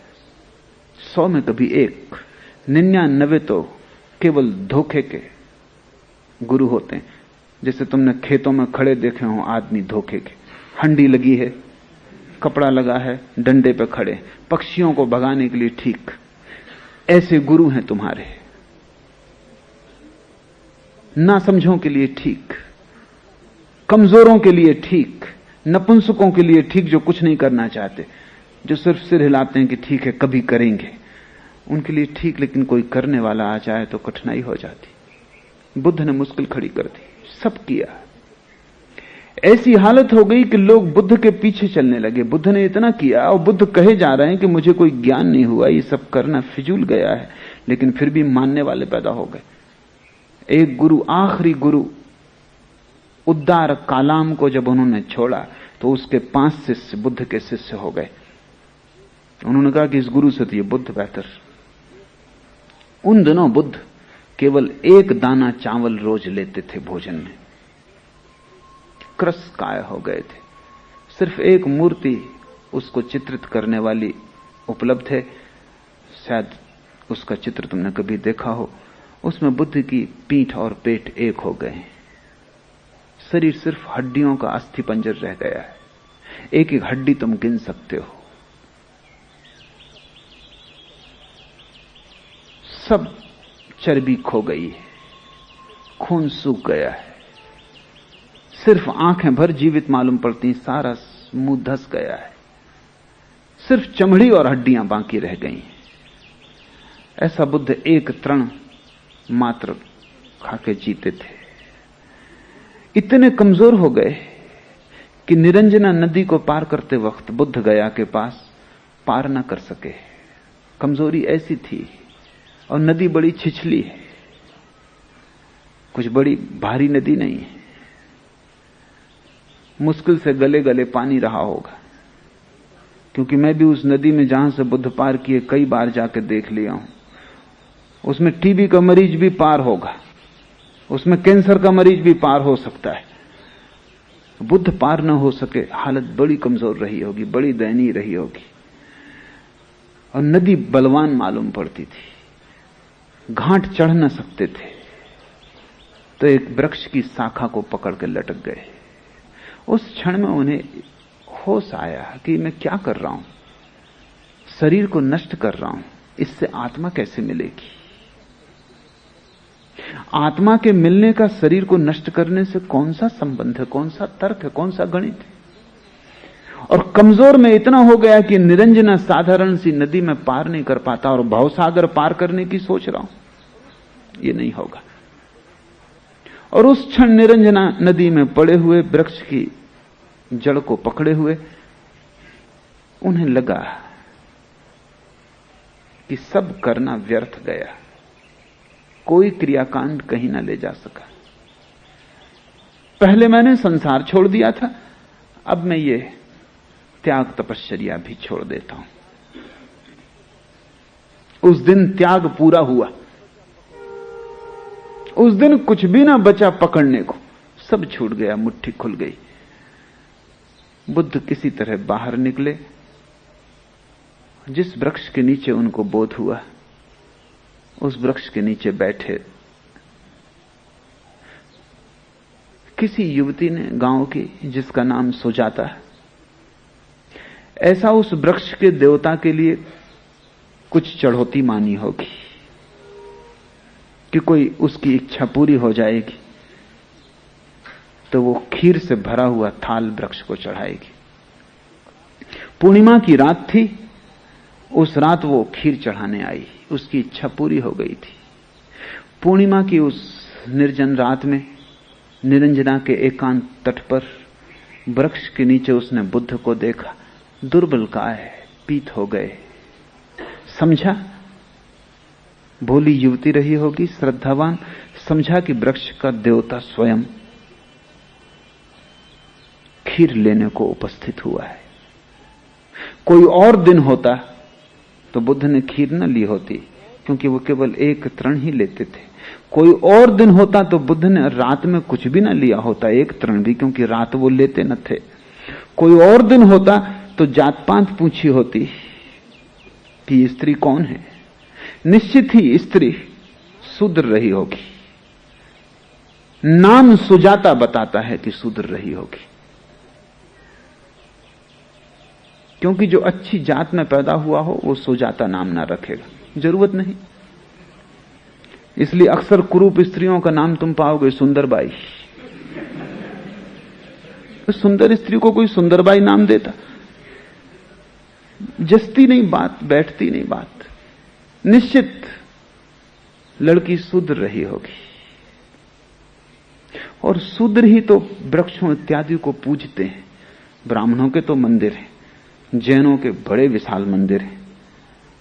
100 में कभी एक, 99 तो केवल धोखे के गुरु होते हैं। जैसे तुमने खेतों में खड़े देखे हो आदमी धोखे के, हंडी लगी है, कपड़ा लगा है, डंडे पे खड़े, पक्षियों को भगाने के लिए ठीक। ऐसे गुरु हैं तुम्हारे, ना समझों के लिए ठीक, कमजोरों के लिए ठीक, नपुंसकों के लिए ठीक, जो कुछ नहीं करना चाहते, जो सिर्फ सिर हिलाते हैं कि ठीक है कभी करेंगे, उनके लिए ठीक। लेकिन कोई करने वाला आ जाए तो कठिनाई हो जाती। बुद्ध ने मुश्किल खड़ी कर दी, सब किया। ऐसी हालत हो गई कि लोग बुद्ध के पीछे चलने लगे। बुद्ध ने इतना किया और बुद्ध कहे जा रहे हैं कि मुझे कोई ज्ञान नहीं हुआ, ये सब करना फिजूल गया है, लेकिन फिर भी मानने वाले पैदा हो गए। एक गुरु, आखिरी गुरु उद्दार कालाम को जब उन्होंने छोड़ा तो उसके 5 शिष्य बुद्ध के शिष्य हो गए। उन्होंने कहा कि इस गुरु से तो ये बुद्ध बेहतर। उन दिनों बुद्ध केवल 1 दाना चावल रोज लेते थे भोजन में, क्रस काय हो गए थे। सिर्फ एक मूर्ति उसको चित्रित करने वाली उपलब्ध है, शायद उसका चित्र तुमने कभी देखा हो। उसमें बुद्ध की पीठ और पेट एक हो गए हैं, शरीर सिर्फ हड्डियों का अस्थिपंजर रह गया है, एक एक हड्डी तुम गिन सकते हो। सब चर्बी खो गई है, खून सूख गया है, सिर्फ आंखें भर जीवित मालूम पड़ती, सारा मुंह धस गया है, सिर्फ चमड़ी और हड्डियां बाकी रह गई। ऐसा बुद्ध एक तृण मात्र खाके जीते थे। इतने कमजोर हो गए कि निरंजना नदी को पार करते वक्त बुद्ध गया के पास पार न कर सके। कमजोरी ऐसी थी, और नदी बड़ी छिछली है, कुछ बड़ी भारी नदी नहीं है, मुश्किल से गले गले पानी रहा होगा। क्योंकि मैं भी उस नदी में जहां से बुद्ध पार किए कई बार जाकर देख लिया हूं, उसमें टीबी का मरीज भी पार होगा, उसमें कैंसर का मरीज भी पार हो सकता है। बुद्ध पार न हो सके, हालत बड़ी कमजोर रही होगी, बड़ी दयनीय रही होगी। और नदी बलवान मालूम पड़ती थी, घाट चढ़ न सकते थे, तो एक वृक्ष की शाखा को पकड़ के लटक गए। उस क्षण में उन्हें होश आया कि मैं क्या कर रहा हूं, शरीर को नष्ट कर रहा हूं, इससे आत्मा कैसे मिलेगी। आत्मा के मिलने का शरीर को नष्ट करने से कौन सा संबंध है, कौन सा तर्क है, कौन सा गणित है। और कमजोर में इतना हो गया कि निरंजना साधारण सी नदी में पार नहीं कर पाता, और भवसागर पार करने की सोच रहा हूं, ये नहीं होगा। और उस क्षण निरंजना नदी में पड़े हुए वृक्ष की जड़ को पकड़े हुए उन्हें लगा कि सब करना व्यर्थ गया, कोई क्रियाकांड कहीं ना ले जा सका। पहले मैंने संसार छोड़ दिया था, अब मैं ये त्याग तपश्चर्या भी छोड़ देता हूं। उस दिन त्याग पूरा हुआ, उस दिन कुछ भी ना बचा पकड़ने को, सब छूट गया, मुट्ठी खुल गई। बुद्ध किसी तरह बाहर निकले। जिस वृक्ष के नीचे उनको बोध हुआ, उस वृक्ष के नीचे बैठे। किसी युवती ने, गांव की, जिसका नाम सुजाता है, ऐसा उस वृक्ष के देवता के लिए कुछ चढ़ौती मानी होगी कि कोई उसकी इच्छा पूरी हो जाएगी तो वो खीर से भरा हुआ थाल वृक्ष को चढ़ाएगी। पूर्णिमा की रात थी उस रात वो खीर चढ़ाने आई, उसकी इच्छा पूरी हो गई थी। पूर्णिमा की उस निर्जन रात में निरंजना के एकांत तट पर वृक्ष के नीचे उसने बुद्ध को देखा। दुर्बल काय पीत हो गए। समझा, भोली युवती रही होगी, श्रद्धावान, समझा कि वृक्ष का देवता स्वयं खीर लेने को उपस्थित हुआ है। कोई और दिन होता तो बुद्ध ने खीर न ली होती, क्योंकि वो केवल एक तृण ही लेते थे। कोई और दिन होता तो बुद्ध ने रात में कुछ भी न लिया होता, एक तृण भी, क्योंकि रात वो लेते न थे। कोई और दिन होता तो जात पात पूछी होती कि स्त्री कौन है। निश्चित ही स्त्री शूद्र रही होगी। नाम सुजाता बताता है कि शूद्र रही होगी, क्योंकि जो अच्छी जात में पैदा हुआ हो वो सुजाता नाम ना रखेगा, जरूरत नहीं। इसलिए अक्सर कुरूप स्त्रियों का नाम तुम पाओगे सुंदरबाई। तो सुंदर स्त्री को कोई सुंदरबाई नाम देता? जस्ती नहीं बात, बैठती नहीं बात। निश्चित लड़की शूद्र रही होगी, और शूद्र ही तो वृक्षों इत्यादि को पूजते हैं। ब्राह्मणों के तो मंदिर हैं, जैनों के बड़े विशाल मंदिर हैं,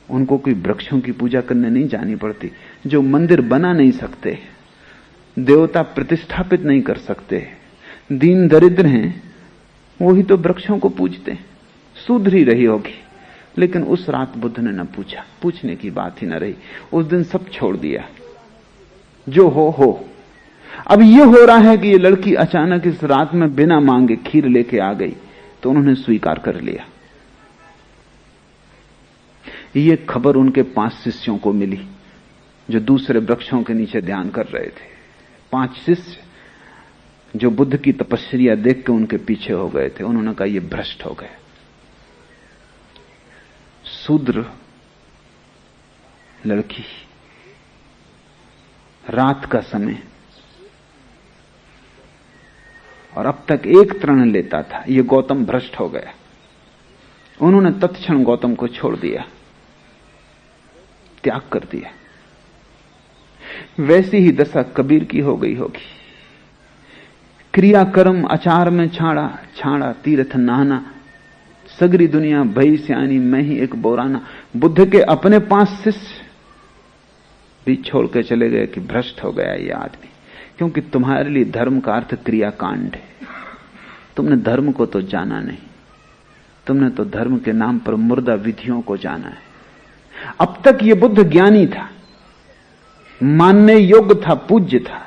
उनको कोई वृक्षों की पूजा करने नहीं जानी पड़ती। जो मंदिर बना नहीं सकते, देवता प्रतिष्ठापित नहीं कर सकते, दीन दरिद्र हैं, वही तो वृक्षों को पूजते हैं। शूद्र ही रही होगी। लेकिन उस रात बुद्ध ने न पूछा, पूछने की बात ही न रही। उस दिन सब छोड़ दिया, जो हो। अब यह हो रहा है कि ये लड़की अचानक इस रात में बिना मांगे खीर लेके आ गई, तो उन्होंने स्वीकार कर लिया। ये खबर उनके 5 शिष्यों को मिली जो दूसरे वृक्षों के नीचे ध्यान कर रहे थे। 5 शिष्य जो बुद्ध की तपस्या देख के उनके पीछे हो गए थे। उन्होंने कहा ये भ्रष्ट हो गए। शूद्र लड़की, रात का समय, और अब तक एक तृण लेता था। ये गौतम भ्रष्ट हो गया। उन्होंने तत्क्षण गौतम को छोड़ दिया, त्याग कर दिया। वैसी ही दशा कबीर की हो गई होगी। क्रिया कर्म आचार में छाड़ा, छाड़ा तीर्थ नहाना, सगरी दुनिया भई सियानी, मैं ही एक बोराना। बुद्ध के अपने 5 शिष्य भी छोड़ के चले गए कि भ्रष्ट हो गया ये आदमी। क्योंकि तुम्हारे लिए धर्म का अर्थ क्रियाकांड है। तुमने धर्म को तो जाना नहीं, तुमने तो धर्म के नाम पर मुर्दा विधियों को जाना है। अब तक ये बुद्ध ज्ञानी था, मानने योग्य था, पूज्य था।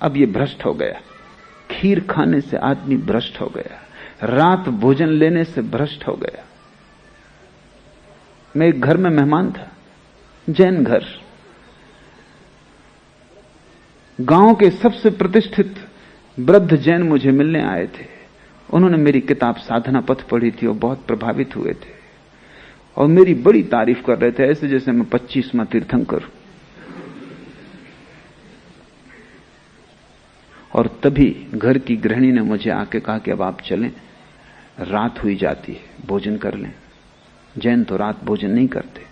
अब ये भ्रष्ट हो गया। खीर खाने से आदमी भ्रष्ट हो गया, रात भोजन लेने से भ्रष्ट हो गया। मैं एक घर में मेहमान था, जैन घर। गांव के सबसे प्रतिष्ठित वृद्ध जैन मुझे मिलने आए थे। उन्होंने मेरी किताब साधना पथ पढ़ी थी और बहुत प्रभावित हुए थे, और मेरी बड़ी तारीफ कर रहे थे, ऐसे जैसे मैं 25वां तीर्थंकर। और तभी घर की गृहिणी ने मुझे आके कहा कि अब आप चलें, रात हुई जाती है, भोजन कर लें। जैन तो रात भोजन नहीं करते।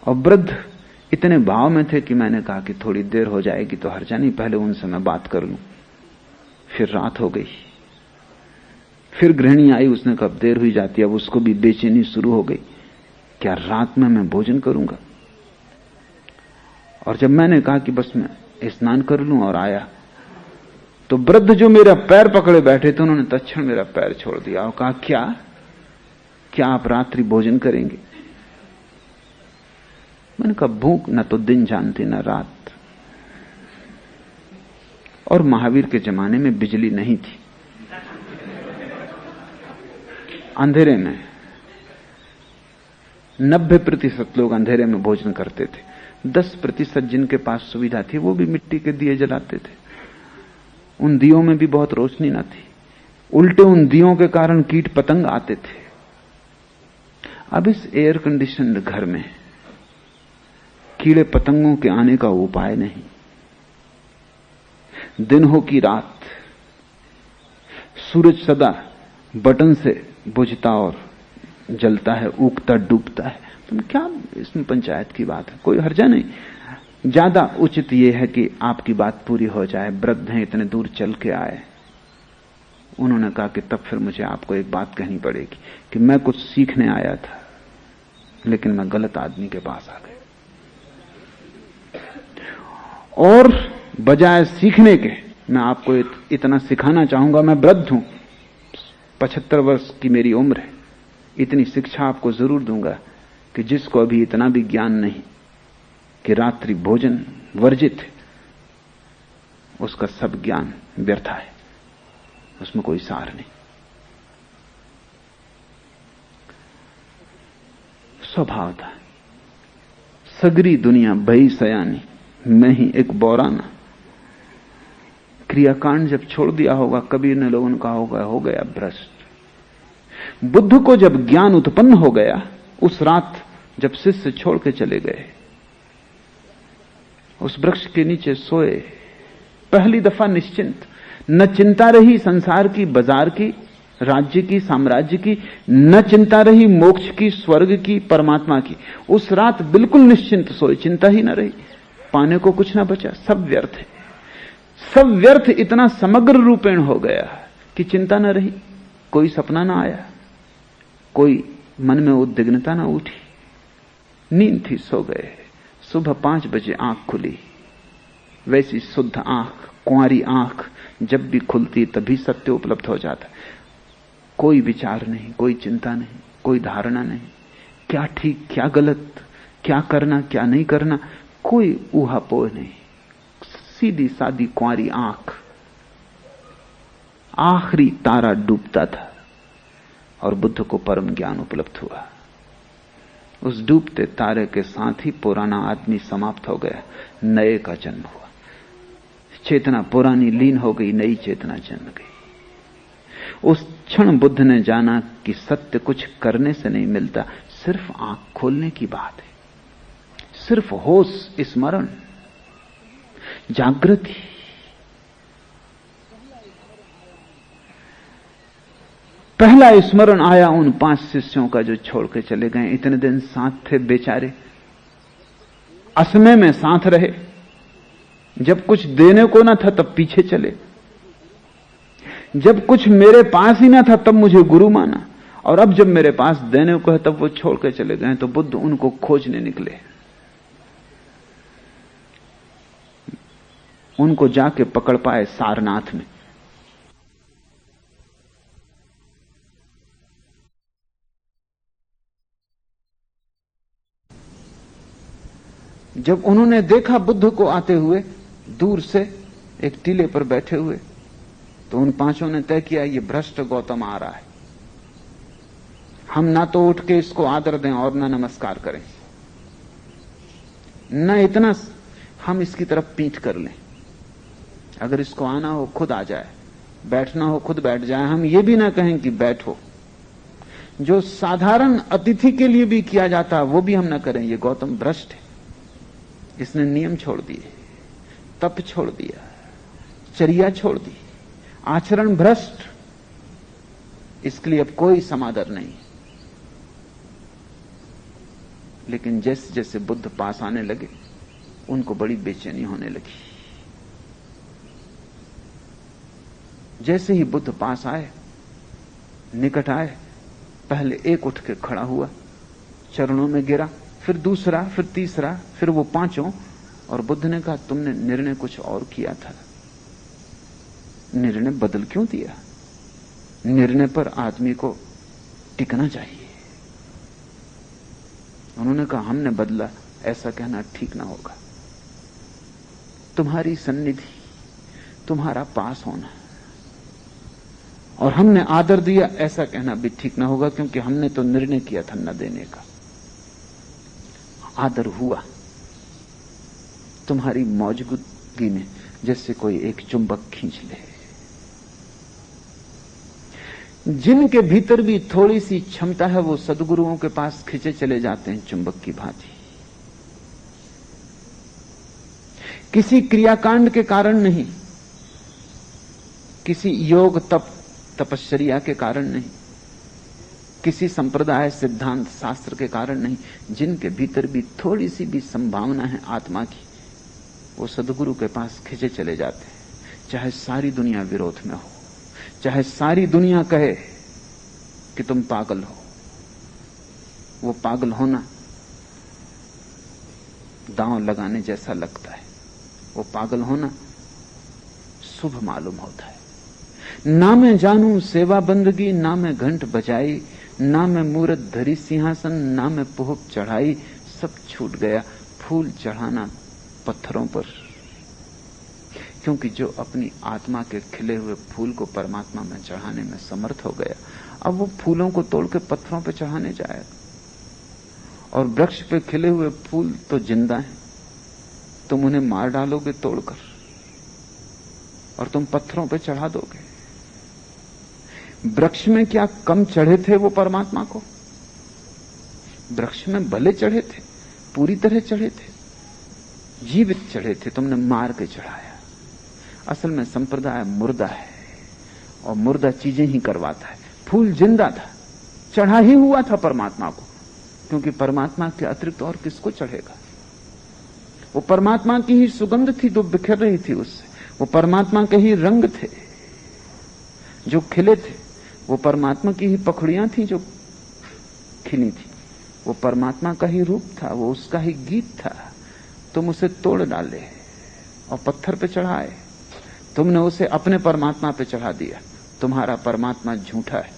और वृद्ध इतने भाव में थे कि मैंने कहा कि थोड़ी देर हो जाएगी तो हर्जा नहीं, पहले उनसे मैं बात कर लूं। फिर रात हो गई। फिर गृहिणी आई, उसने कहा देर हुई जाती है। अब उसको भी बेचैनी शुरू हो गई, क्या रात में मैं भोजन करूंगा। और जब मैंने कहा कि बस मैं स्नान कर लूं और आया, तो वृद्ध जो मेरा पैर पकड़े बैठे थे, उन्होंने तत्क्षण मेरा पैर छोड़ दिया और कहा क्या आप रात्रि भोजन करेंगे। मैंने कहा भूख न तो दिन जानती न रात। और महावीर के जमाने में बिजली नहीं थी। अंधेरे में 90% लोग अंधेरे में भोजन करते थे। 10% जिनके पास सुविधा थी वो भी मिट्टी के दिए जलाते थे। उन दियों में भी बहुत रोशनी न थी। उल्टे उन दियों के कारण कीट पतंग आते थे। अब इस एयर कंडीशनड घर में कीड़े पतंगों के आने का उपाय नहीं। दिन हो कि रात, सूरज सदा बटन से बुझता और जलता है, उगता डूबता है। तुम क्या इसमें पंचायत की बात है, कोई हर्जा नहीं। ज्यादा उचित यह है कि आपकी बात पूरी हो जाए। वृद्ध हैं, इतने दूर चल के आए। उन्होंने कहा कि तब फिर मुझे आपको एक बात कहनी पड़ेगी कि मैं कुछ सीखने आया था, लेकिन मैं गलत आदमी के पास आ गया, और बजाय सीखने के मैं आपको इतना सिखाना चाहूंगा। मैं वृद्ध हूं, 75 वर्ष की मेरी उम्र है। इतनी शिक्षा आपको जरूर दूंगा कि जिसको अभी इतना भी ज्ञान नहीं कि रात्रि भोजन वर्जित है, उसका सब ज्ञान व्यर्थ है, उसमें कोई सार नहीं। स्वभाव था सगरी दुनिया भई सयानी, मैं ही एक बौराना। क्रियाकांड जब छोड़ दिया होगा, कबीर ने लोगों ने कहा होगा हो गया भ्रष्ट। बुद्ध को जब ज्ञान उत्पन्न हो गया, उस रात जब शिष्य छोड़ के चले गए, उस वृक्ष के नीचे सोए, पहली दफा निश्चिंत, न चिंता रही संसार की, बाजार की, राज्य की, साम्राज्य की, न चिंता रही मोक्ष की, स्वर्ग की, परमात्मा की। उस रात बिल्कुल निश्चिंत सोए, चिंता ही न रही, पाने को कुछ ना बचा, सब व्यर्थ है, सब व्यर्थ। इतना समग्र रूपेण हो गया कि चिंता न रही, कोई सपना ना आया, कोई मन में उद्विग्नता ना उठी, नींद थी, सो गए। सुबह 5 बजे आंख खुली, वैसी शुद्ध आंख, कुंवारी आंख जब भी खुलती तभी सत्य उपलब्ध हो जाता। कोई विचार नहीं, कोई चिंता नहीं, कोई धारणा नहीं, क्या ठीक क्या गलत, क्या करना क्या नहीं करना, कोई ऊहापोह नहीं, सीधी सादी कुंवारी आंख। आखिरी तारा डूबता था और बुद्ध को परम ज्ञान उपलब्ध हुआ। उस डूबते तारे के साथ ही पुराना आदमी समाप्त हो गया, नए का जन्म हुआ। चेतना पुरानी लीन हो गई, नई चेतना जन्म गई। उस क्षण बुद्ध ने जाना कि सत्य कुछ करने से नहीं मिलता, सिर्फ आंख खोलने की बात है, सिर्फ होश, स्मरण, जागृति। पहला स्मरण आया उन 5 शिष्यों का जो छोड़ के चले गए। इतने दिन साथ थे बेचारे, असमय में साथ रहे, जब कुछ देने को ना था तब पीछे चले, जब कुछ मेरे पास ही ना था तब मुझे गुरु माना, और अब जब मेरे पास देने को है तब वो छोड़ के चले गए। तो बुद्ध उनको खोजने निकले, उनको जाके पकड़ पाए सारनाथ में। जब उन्होंने देखा बुद्ध को आते हुए दूर से एक टीले पर बैठे हुए, तो उन 5 ने तय किया ये भ्रष्ट गौतम आ रहा है, हम ना तो उठ के इसको आदर दें और ना नमस्कार करें, न इतना हम इसकी तरफ पीठ कर लें। अगर इसको आना हो खुद आ जाए, बैठना हो खुद बैठ जाए, हम ये भी ना कहें कि बैठो। जो साधारण अतिथि के लिए भी किया जाता है वो भी हम ना करें। ये गौतम भ्रष्ट है, इसने नियम छोड़ दिए, तप छोड़ दिया, चर्या छोड़ दी, आचरण भ्रष्ट, इसके लिए अब कोई समादर नहीं। लेकिन जैसे जैसे बुद्ध पास आने लगे उनको बड़ी बेचैनी होने लगी। जैसे ही बुद्ध पास आए, निकट आए, पहले एक उठ के खड़ा हुआ, चरणों में गिरा, फिर दूसरा, फिर तीसरा, फिर वो 5, और बुद्ध ने कहा तुमने निर्णय कुछ और किया था, निर्णय बदल क्यों दिया? निर्णय पर आदमी को टिकना चाहिए। उन्होंने कहा हमने बदला, ऐसा कहना ठीक ना होगा। तुम्हारी सन्निधि, तुम्हारा पास होना और हमने आदर दिया, ऐसा कहना भी ठीक ना होगा, क्योंकि हमने तो निर्णय किया था न देने का। आदर हुआ तुम्हारी मौजूदगी में, जैसे कोई एक चुंबक खींच ले। जिनके भीतर भी थोड़ी सी क्षमता है वो सद्गुरुओं के पास खींचे चले जाते हैं चुंबक की भांति। किसी क्रियाकांड के कारण नहीं, किसी योग तप तपश्चर्या के कारण नहीं, किसी संप्रदाय, सिद्धांत, शास्त्र के कारण नहीं, जिनके भीतर भी थोड़ी सी भी संभावना है आत्मा की, वो सदगुरु के पास खिंचे चले जाते हैं। चाहे सारी दुनिया विरोध में हो, चाहे सारी दुनिया कहे कि तुम पागल हो, वो पागल होना दांव लगाने जैसा लगता है, वो पागल होना शुभ मालूम होता है। ना मैं जानूं सेवा बंदगी, ना मैं घंट बजाई, ना मैं मूरत धरी सिंहासन, ना मैं पुहक चढ़ाई, सब छूट गया फूल चढ़ाना पत्थरों पर। क्योंकि जो अपनी आत्मा के खिले हुए फूल को परमात्मा में चढ़ाने में समर्थ हो गया, अब वो फूलों को तोड़ के पत्थरों पर चढ़ाने जाएगा। और वृक्ष पे खिले हुए फूल तो जिंदा हैं, तुम उन्हें मार डालोगे तोड़कर, और तुम पत्थरों पे चढ़ा दोगे। वृक्ष में क्या कम चढ़े थे वो परमात्मा को? वृक्ष में भले चढ़े थे, पूरी तरह चढ़े थे, जीवित चढ़े थे, तुमने मार के चढ़ाया। असल में संप्रदाय मुर्दा है, और मुर्दा चीजें ही करवाता है। फूल जिंदा था, चढ़ा ही हुआ था परमात्मा को, क्योंकि परमात्मा के अतिरिक्त और किसको चढ़ेगा? वो परमात्मा की ही सुगंध थी जो बिखर रही थी उससे, वो परमात्मा के ही रंग थे जो खिले थे, वो परमात्मा की ही पखड़ियां थी जो खिली थी, वो परमात्मा का ही रूप था, वो उसका ही गीत था। तुम उसे तोड़ डाले और पत्थर पे चढ़ाए, तुमने उसे अपने परमात्मा पे चढ़ा दिया। तुम्हारा परमात्मा झूठा है,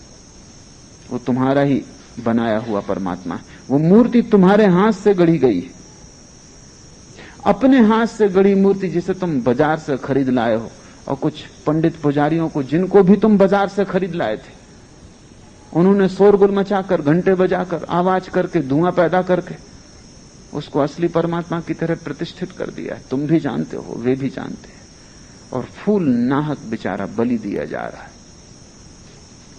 वो तुम्हारा ही बनाया हुआ परमात्मा है। वो मूर्ति तुम्हारे हाथ से गढ़ी गई है, अपने हाथ से गढ़ी मूर्ति जिसे तुम बाजार से खरीद लाए हो, और कुछ पंडित पुजारियों को जिनको भी तुम बाजार से खरीद लाए थे, उन्होंने शोरगुल मचाकर, घंटे बजाकर, आवाज करके, धुआं पैदा करके उसको असली परमात्मा की तरह प्रतिष्ठित कर दिया है। तुम भी जानते हो, वे भी जानते हैं। और फूल नाहक बेचारा बलि दिया जा रहा है,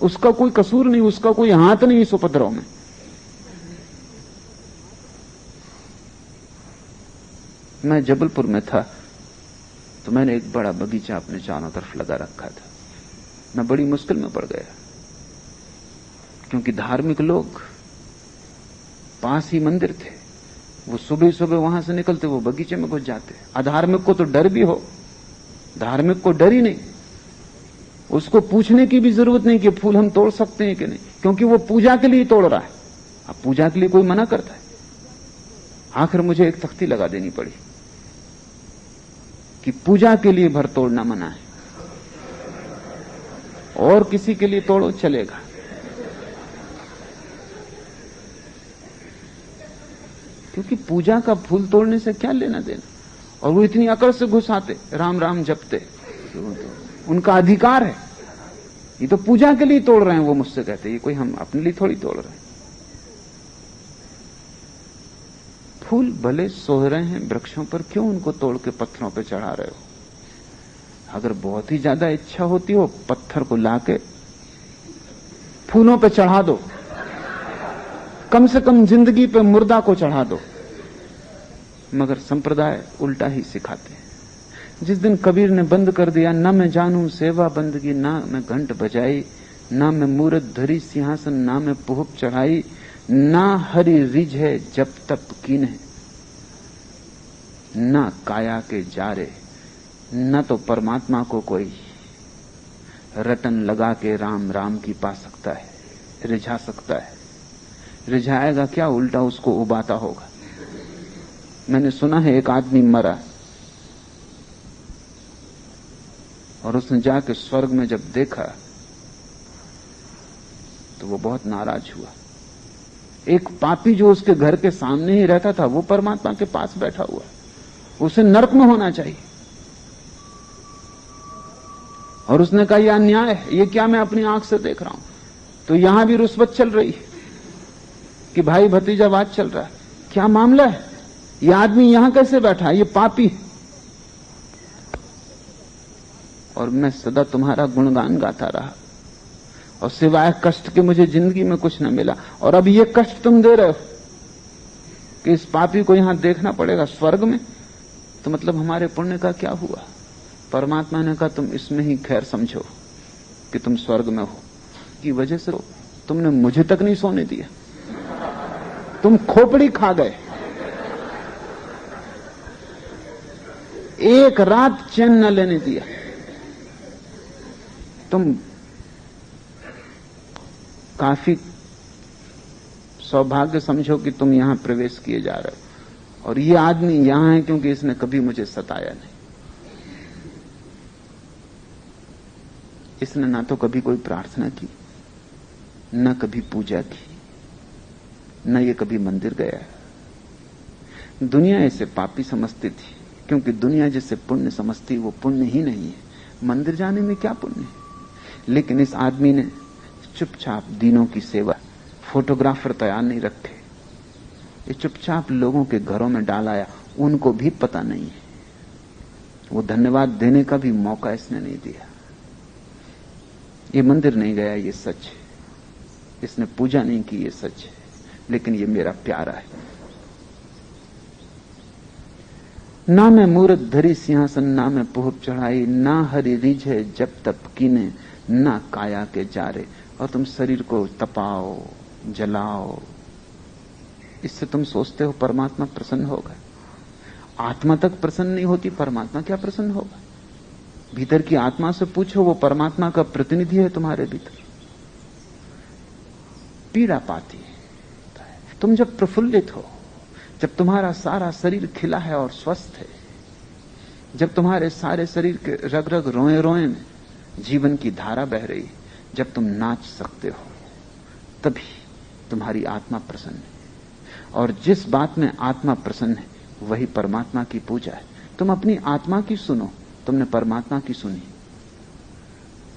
उसका कोई कसूर नहीं, उसका कोई हाथ नहीं इस उपद्रव में। मैं जबलपुर में था तो मैंने एक बड़ा बगीचा अपने चारों तरफ लगा रखा था। मैं बड़ी मुश्किल में पड़ गया, क्योंकि धार्मिक लोग, पास ही मंदिर थे, वो सुबह सुबह वहां से निकलते, वो बगीचे में घुस जाते। अधार्मिक को तो डर भी हो, धार्मिक को डर ही नहीं, उसको पूछने की भी जरूरत नहीं कि फूल हम तोड़ सकते हैं कि नहीं, क्योंकि वो पूजा के लिए तोड़ रहा है। अब पूजा के लिए कोई मना करता है? आखिर मुझे एक तख्ती लगा देनी पड़ी कि पूजा के लिए भर तोड़ना मना है, और किसी के लिए तोड़ो चलेगा। क्योंकि पूजा का फूल तोड़ने से क्या लेना देना। और वो इतनी अकड़ से घुस आते, राम राम जपते, उनका अधिकार है। ये तो पूजा के लिए तोड़ रहे हैं, वो मुझसे कहते, ये कोई हम अपने लिए थोड़ी तोड़ रहे हैं। फूल भले सोह रहे हैं वृक्षों पर, क्यों उनको तोड़ के पत्थरों पर चढ़ा रहे हो? अगर बहुत ही ज्यादा इच्छा होती हो, पत्थर को लाके फूलों पे चढ़ा दो, कम से कम जिंदगी पे मुर्दा को चढ़ा दो। मगर संप्रदाय उल्टा ही सिखाते हैं। जिस दिन कबीर ने बंद कर दिया, ना मैं जानूं सेवा बंदगी, ना मैं घंट बजाई, ना मैं मूरत धरी सिंहासन, ना मैं पुहक चढ़ाई, ना हरि रिझ है जब तप कीन्ह, ना काया के जारे, न तो परमात्मा को कोई रटन लगा के राम राम की पा सकता है, रिझा सकता है। रिझाएगा क्या, उल्टा उसको उबाता होगा। मैंने सुना है एक आदमी मरा और उसने जाके स्वर्ग में जब देखा तो वो बहुत नाराज हुआ। एक पापी जो उसके घर के सामने ही रहता था, वो परमात्मा के पास बैठा हुआ, उसे नरक में होना चाहिए। और उसने कहा यह अन्याय है, ये क्या मैं अपनी आंख से देख रहा हूं। तो यहां भी रुस्वत चल रही है कि भाई भतीजावाद चल रहा है। क्या मामला है, ये आदमी यहां कैसे बैठा है, ये पापी। और मैं सदा तुम्हारा गुणगान गाता रहा, और सिवाय कष्ट के मुझे जिंदगी में कुछ न मिला, और अब ये कष्ट तुम दे रहे हो कि इस पापी को यहां देखना पड़ेगा स्वर्ग में। तो मतलब हमारे पुण्य का क्या हुआ? परमात्मा ने कहा तुम इसमें ही खैर समझो कि तुम स्वर्ग में हो, की वजह से तुमने मुझे तक नहीं सोने दिया, तुम खोपड़ी खा गए। एक रात चैन न लेने दिया। तुम काफी सौभाग्य समझो कि तुम यहां प्रवेश किए जा रहे हो, और ये आदमी यहां है क्योंकि इसने कभी मुझे सताया नहीं। इसने ना तो कभी कोई प्रार्थना की, न कभी पूजा की, न ये कभी मंदिर गया। दुनिया इसे पापी समझती थी, क्योंकि दुनिया जिसे पुण्य समझती वो पुण्य ही नहीं है। मंदिर जाने में क्या पुण्य है? लेकिन इस आदमी ने चुपचाप दीनों की सेवा, फोटोग्राफर तैयार नहीं रखे, ये चुपचाप लोगों के घरों में डाल आया, उनको भी पता नहीं है। वो धन्यवाद देने का भी मौका इसने नहीं दिया। ये मंदिर नहीं गया, ये सच है। इसने पूजा नहीं की, ये सच है, लेकिन ये मेरा प्यारा है। ना मैं मूरत धरी सिंहासन, ना मैं पोह चढ़ाई, ना हरि रिझे जब तप कीने, ना काया के जारे। और तुम शरीर को तपाओ, जलाओ, इससे तुम सोचते हो परमात्मा प्रसन्न होगा। आत्मा तक प्रसन्न नहीं होती, परमात्मा क्या प्रसन्न होगा? भीतर की आत्मा से पूछो, वो परमात्मा का प्रतिनिधि है तुम्हारे भीतर। पीड़ा पाती है तुम जब प्रफुल्लित हो, जब तुम्हारा सारा शरीर खिला है और स्वस्थ है, जब तुम्हारे सारे शरीर के रग रग रोए रोए में जीवन की धारा बह रही है, जब तुम नाच सकते हो, तभी तुम्हारी आत्मा प्रसन्न है। और जिस बात में आत्मा प्रसन्न है वही परमात्मा की पूजा है। तुम अपनी आत्मा की सुनो, तुमने परमात्मा की सुनी।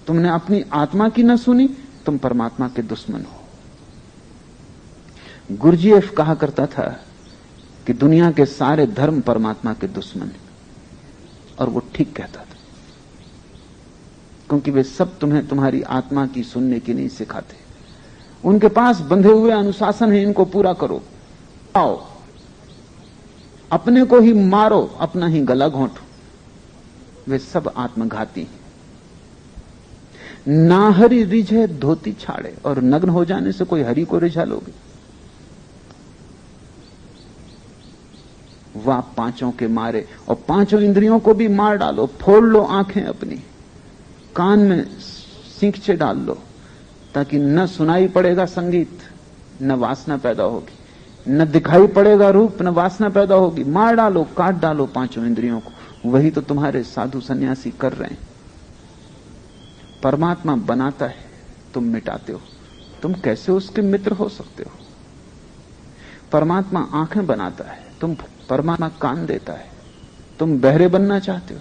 तुमने अपनी आत्मा की न सुनी, तुम परमात्मा के दुश्मन हो। गुरजीएफ कहा करता था कि दुनिया के सारे धर्म परमात्मा के दुश्मन हैं, और वो ठीक कहता था, क्योंकि वे सब तुम्हें तुम्हारी आत्मा की सुनने की नहीं सिखाते। उनके पास बंधे हुए अनुशासन है, इनको पूरा करो, आओ अपने को ही मारो, अपना ही गला घोंटो। वे सब आत्मघाती हैं। ना हरि रिझे धोती छाड़े, और नग्न हो जाने से कोई हरि को रिझा लोगे? वाह पांचों के मारे, और पांचों इंद्रियों को भी मार डालो, फोड़ लो आंखें अपनी, कान में सींगचे डाल लो, ताकि न सुनाई पड़ेगा संगीत, न वासना पैदा होगी, न दिखाई पड़ेगा रूप, न वासना पैदा होगी। मार डालो, काट डालो पांचों इंद्रियों को। वही तो तुम्हारे साधु सन्यासी कर रहे हैं। परमात्मा बनाता है, तुम मिटाते हो। तुम कैसे उसके मित्र हो सकते हो? परमात्मा आंखें बनाता है, तुम परमात्मा कान देता है। तुम बहरे बनना चाहते हो?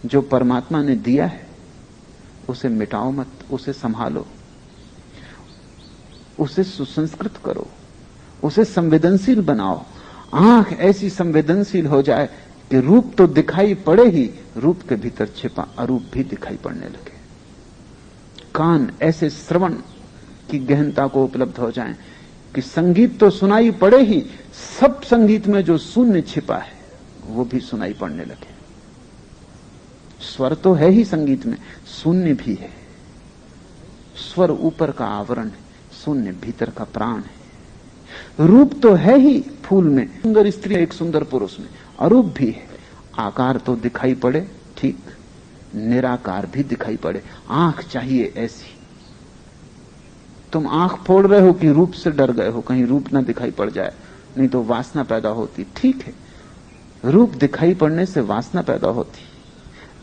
जो परमात्मा ने दिया है उसे मिटाओ मत, उसे संभालो, उसे सुसंस्कृत करो, उसे संवेदनशील बनाओ। आंख ऐसी संवेदनशील हो जाए कि रूप तो दिखाई पड़े ही, रूप के भीतर छिपा अरूप भी दिखाई पड़ने लगे। कान ऐसे श्रवण की गहनता को उपलब्ध हो जाएं कि संगीत तो सुनाई पड़े ही, सब संगीत में जो शून्य छिपा है वो भी सुनाई पड़ने लगे। स्वर तो है ही संगीत में, शून्य भी है। स्वर ऊपर का आवरण है, शून्य भीतर का प्राण है। रूप तो है ही फूल में, सुंदर स्त्री एक सुंदर पुरुष में, अरूप भी है। आकार तो दिखाई पड़े, ठीक, निराकार भी दिखाई पड़े। आंख चाहिए ऐसी। तुम आंख फोड़ रहे हो कि रूप से डर गए हो, कहीं रूप ना दिखाई पड़ जाए, नहीं तो वासना पैदा होती। ठीक है, रूप दिखाई पड़ने से वासना पैदा होती,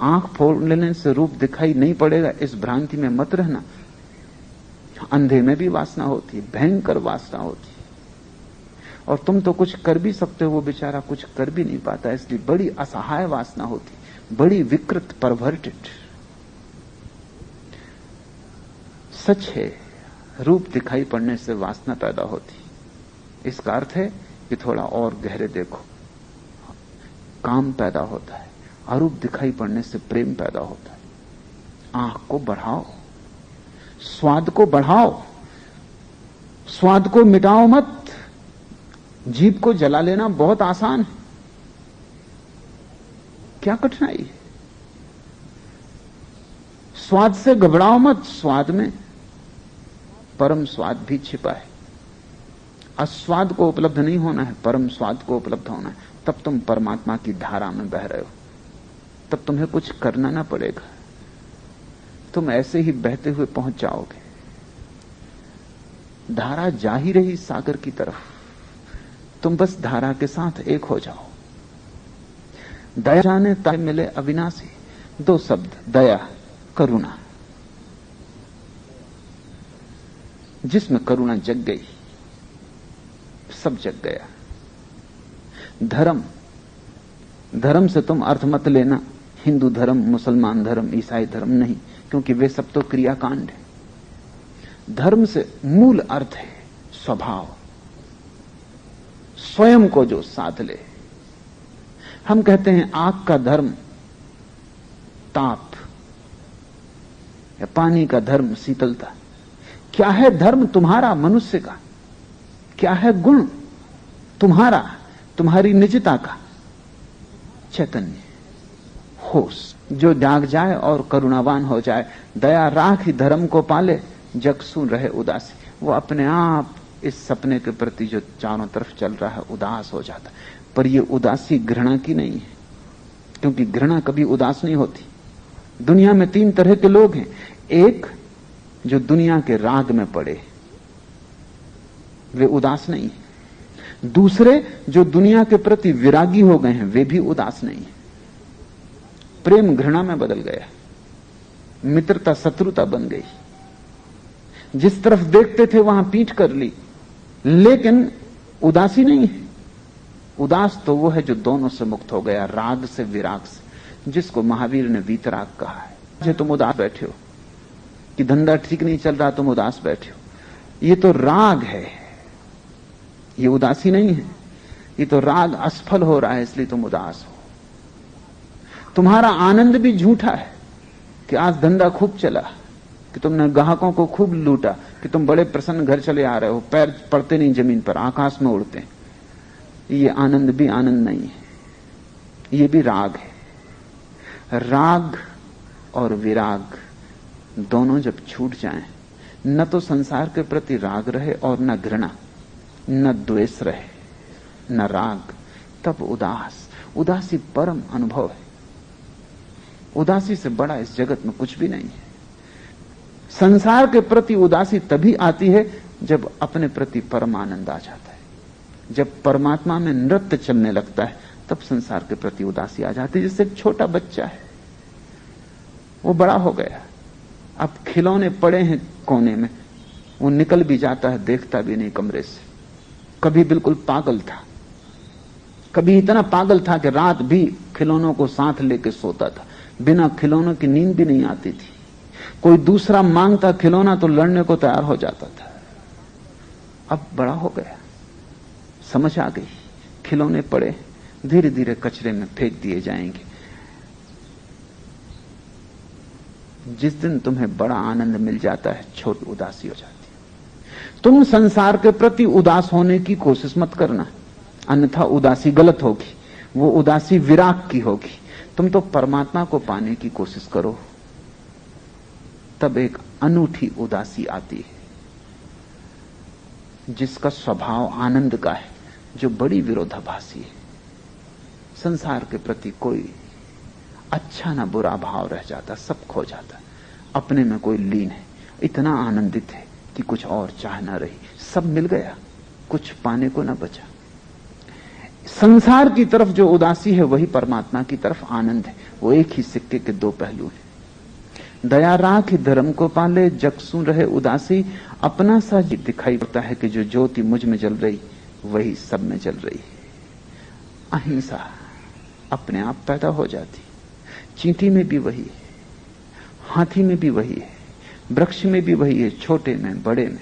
आंख फोड़ लेने से रूप दिखाई नहीं पड़ेगा, इस भ्रांति में मत रहना। अंधे में भी वासना होती, भयंकर वासना होती, और तुम तो कुछ कर भी सकते हो, वो बेचारा कुछ कर भी नहीं पाता, इसलिए बड़ी असहाय वासना होती, बड़ी विकृत, परवर्टेड। सच है, रूप दिखाई पड़ने से वासना पैदा होती। इसका अर्थ है कि थोड़ा और गहरे देखो, काम पैदा होता है। अरूप दिखाई पड़ने से प्रेम पैदा होता है। आंख को बढ़ाओ, स्वाद को बढ़ाओ, स्वाद को मिटाओ मत। जीभ को जला लेना बहुत आसान है, क्या कठिनाई है? स्वाद से घबराओ मत, स्वाद में परम स्वाद भी छिपा है। अस्वाद को उपलब्ध नहीं होना है, परम स्वाद को उपलब्ध होना है। तब तुम परमात्मा की धारा में बह रहे हो, तब तुम्हें कुछ करना ना पड़ेगा, तुम ऐसे ही बहते हुए पहुंच जाओगे। धारा जा ही रही सागर की तरफ, तुम बस धारा के साथ एक हो जाओ। दया जाने ताय मिले अविनाशी, दो शब्द, दया करुणा। जिसमें करुणा जग गई, सब जग गया। धर्म, धर्म से तुम अर्थ मत लेना हिंदू धर्म, मुसलमान धर्म, ईसाई धर्म, नहीं, क्योंकि वे सब तो क्रियाकांड है। धर्म से मूल अर्थ है स्वभाव, स्वयं को जो साध ले। हम कहते हैं आग का धर्म ताप, या पानी का धर्म शीतलता। क्या है धर्म तुम्हारा, मनुष्य का? क्या है गुण तुम्हारा, तुम्हारी निजता का? चैतन्य, होश, जो जाग जाए और करुणावान हो जाए। दया राख धर्म को पाले, जग सुन रहे उदासी। वो अपने आप इस सपने के प्रति जो चारों तरफ चल रहा है उदास हो जाता है। पर ये उदासी घृणा की नहीं है, क्योंकि घृणा कभी उदास नहीं होती। दुनिया में तीन तरह के लोग हैं। एक जो दुनिया के राग में पड़े, वे उदास नहीं है। दूसरे जो दुनिया के प्रति विरागी हो गए हैं, वे भी उदास नहीं है। प्रेम घृणा में बदल गया, मित्रता शत्रुता बन गई। जिस तरफ देखते थे वहां पीठ कर ली, लेकिन उदासी नहीं है। उदास तो वो है जो दोनों से मुक्त हो गया, राग से विराग से, जिसको महावीर ने वीतराग कहा है। जो तुम उदास बैठे हो कि धंधा ठीक नहीं चल रहा, तुम उदास बैठे हो, ये तो राग है, ये उदासी नहीं है। ये तो राग असफल हो रहा है, इसलिए तुम उदास हो। तुम्हारा आनंद भी झूठा है कि आज धंधा खूब चला, कि तुमने ग्राहकों को खूब लूटा, कि तुम बड़े प्रसन्न घर चले आ रहे हो, पैर पड़ते नहीं जमीन पर, आकाश में उड़ते। ये आनंद भी आनंद नहीं है, ये भी राग है। राग और विराग दोनों जब छूट जाएं, न तो संसार के प्रति राग रहे और न घृणा, न द्वेष रहे, न राग, तब उदास। उदासी परम अनुभव है। उदासी से बड़ा इस जगत में कुछ भी नहीं है। संसार के प्रति उदासी तभी आती है जब अपने प्रति परम आनंद आ जाता है। जब परमात्मा में नृत्य चलने लगता है, तब संसार के प्रति उदासी आ जाती है। जैसे एक छोटा बच्चा है, वो बड़ा हो गया, अब खिलौने पड़े हैं कोने में, वो निकल भी जाता है, देखता भी नहीं कमरे से। कभी बिल्कुल पागल था, कभी इतना पागल था कि रात भी खिलौनों को साथ लेके सोता था, बिना खिलौनों की नींद भी नहीं आती थी। कोई दूसरा मांगता खिलौना तो लड़ने को तैयार हो जाता था। अब बड़ा हो गया, समझ आ गई, खिलौने पड़े, धीरे धीरे कचरे में फेंक दिए जाएंगे। जिस दिन तुम्हें बड़ा आनंद मिल जाता है, छोटी उदासी हो जाती है। तुम संसार के प्रति उदास होने की कोशिश मत करना, अन्यथा उदासी गलत होगी, वो उदासी विराग की होगी। तुम तो परमात्मा को पाने की कोशिश करो, तब एक अनूठी उदासी आती है, जिसका स्वभाव आनंद का है, जो बड़ी विरोधाभासी है। संसार के प्रति कोई अच्छा ना बुरा भाव रह जाता, सब खो जाता। अपने में कोई लीन है, इतना आनंदित है कि कुछ और चाह ना रही, सब मिल गया, कुछ पाने को ना बचा। संसार की तरफ जो उदासी है, वही परमात्मा की तरफ आनंद है। वो एक ही सिक्के के दो पहलू हैं। दया राख धर्म को पाले, जग सुन रहे उदासी। अपना सा दिखाई पड़ता है कि जो ज्योति मुझ में जल रही, वही सब में जल रही है। अहिंसा अपने आप पैदा हो जाती। चींटी में भी वही है, हाथी में भी वही है, वृक्ष में भी वही है, छोटे में बड़े में,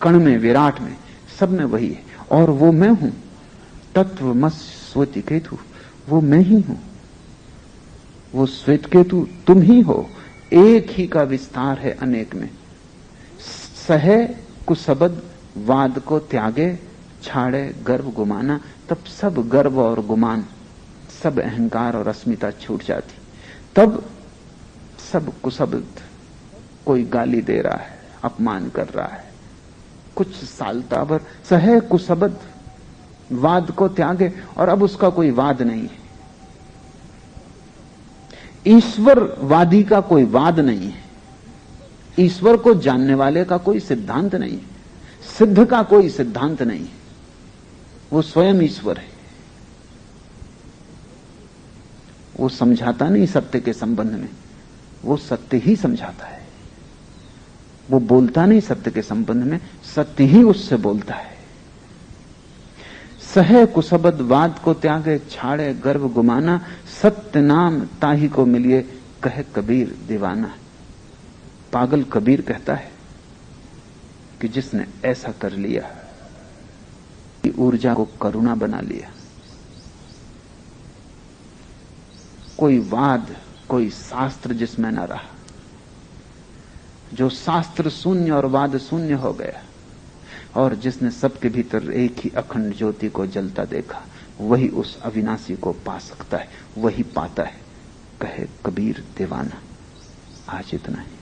कण में विराट में, सब में वही है। और वो मैं हूं, तत्वमस श्वेत केतु, वो मैं ही हूं। वो श्वेत केतु तुम ही हो, एक ही का विस्तार है अनेक में। सहे कुसबद वाद को त्यागे, छाड़े गर्व गुमाना। तब सब गर्व और गुमान, सब अहंकार और अस्मिता छूट जाती। तब सब कुशब्द, कोई गाली दे रहा है, अपमान कर रहा है, कुछ साल ताबर सहे कुसबद, वाद को त्यागे और अब उसका कोई वाद नहीं है। ईश्वरवादी का कोई वाद नहीं है, ईश्वर को जानने वाले का कोई सिद्धांत नहीं है, सिद्ध का कोई सिद्धांत नहीं है, वो स्वयं ईश्वर है। वो समझाता नहीं सत्य के संबंध में, वो सत्य ही समझाता है। वो बोलता नहीं सत्य के संबंध में, सत्य ही उससे बोलता है। सहे कुसबद वाद को त्यागे, छाड़े गर्व गुमाना, सत्य नाम ताही को मिलिए, कहे कबीर दीवाना। पागल कबीर कहता है कि जिसने ऐसा कर लिया कि ऊर्जा को करुणा बना लिया, कोई वाद कोई शास्त्र जिसमें न रहा, जो शास्त्र शून्य और वाद शून्य हो गया, और जिसने सबके भीतर एक ही अखंड ज्योति को जलता देखा, वही उस अविनाशी को पा सकता है, वही पाता है। कहे कबीर दीवाना। आज इतना ही।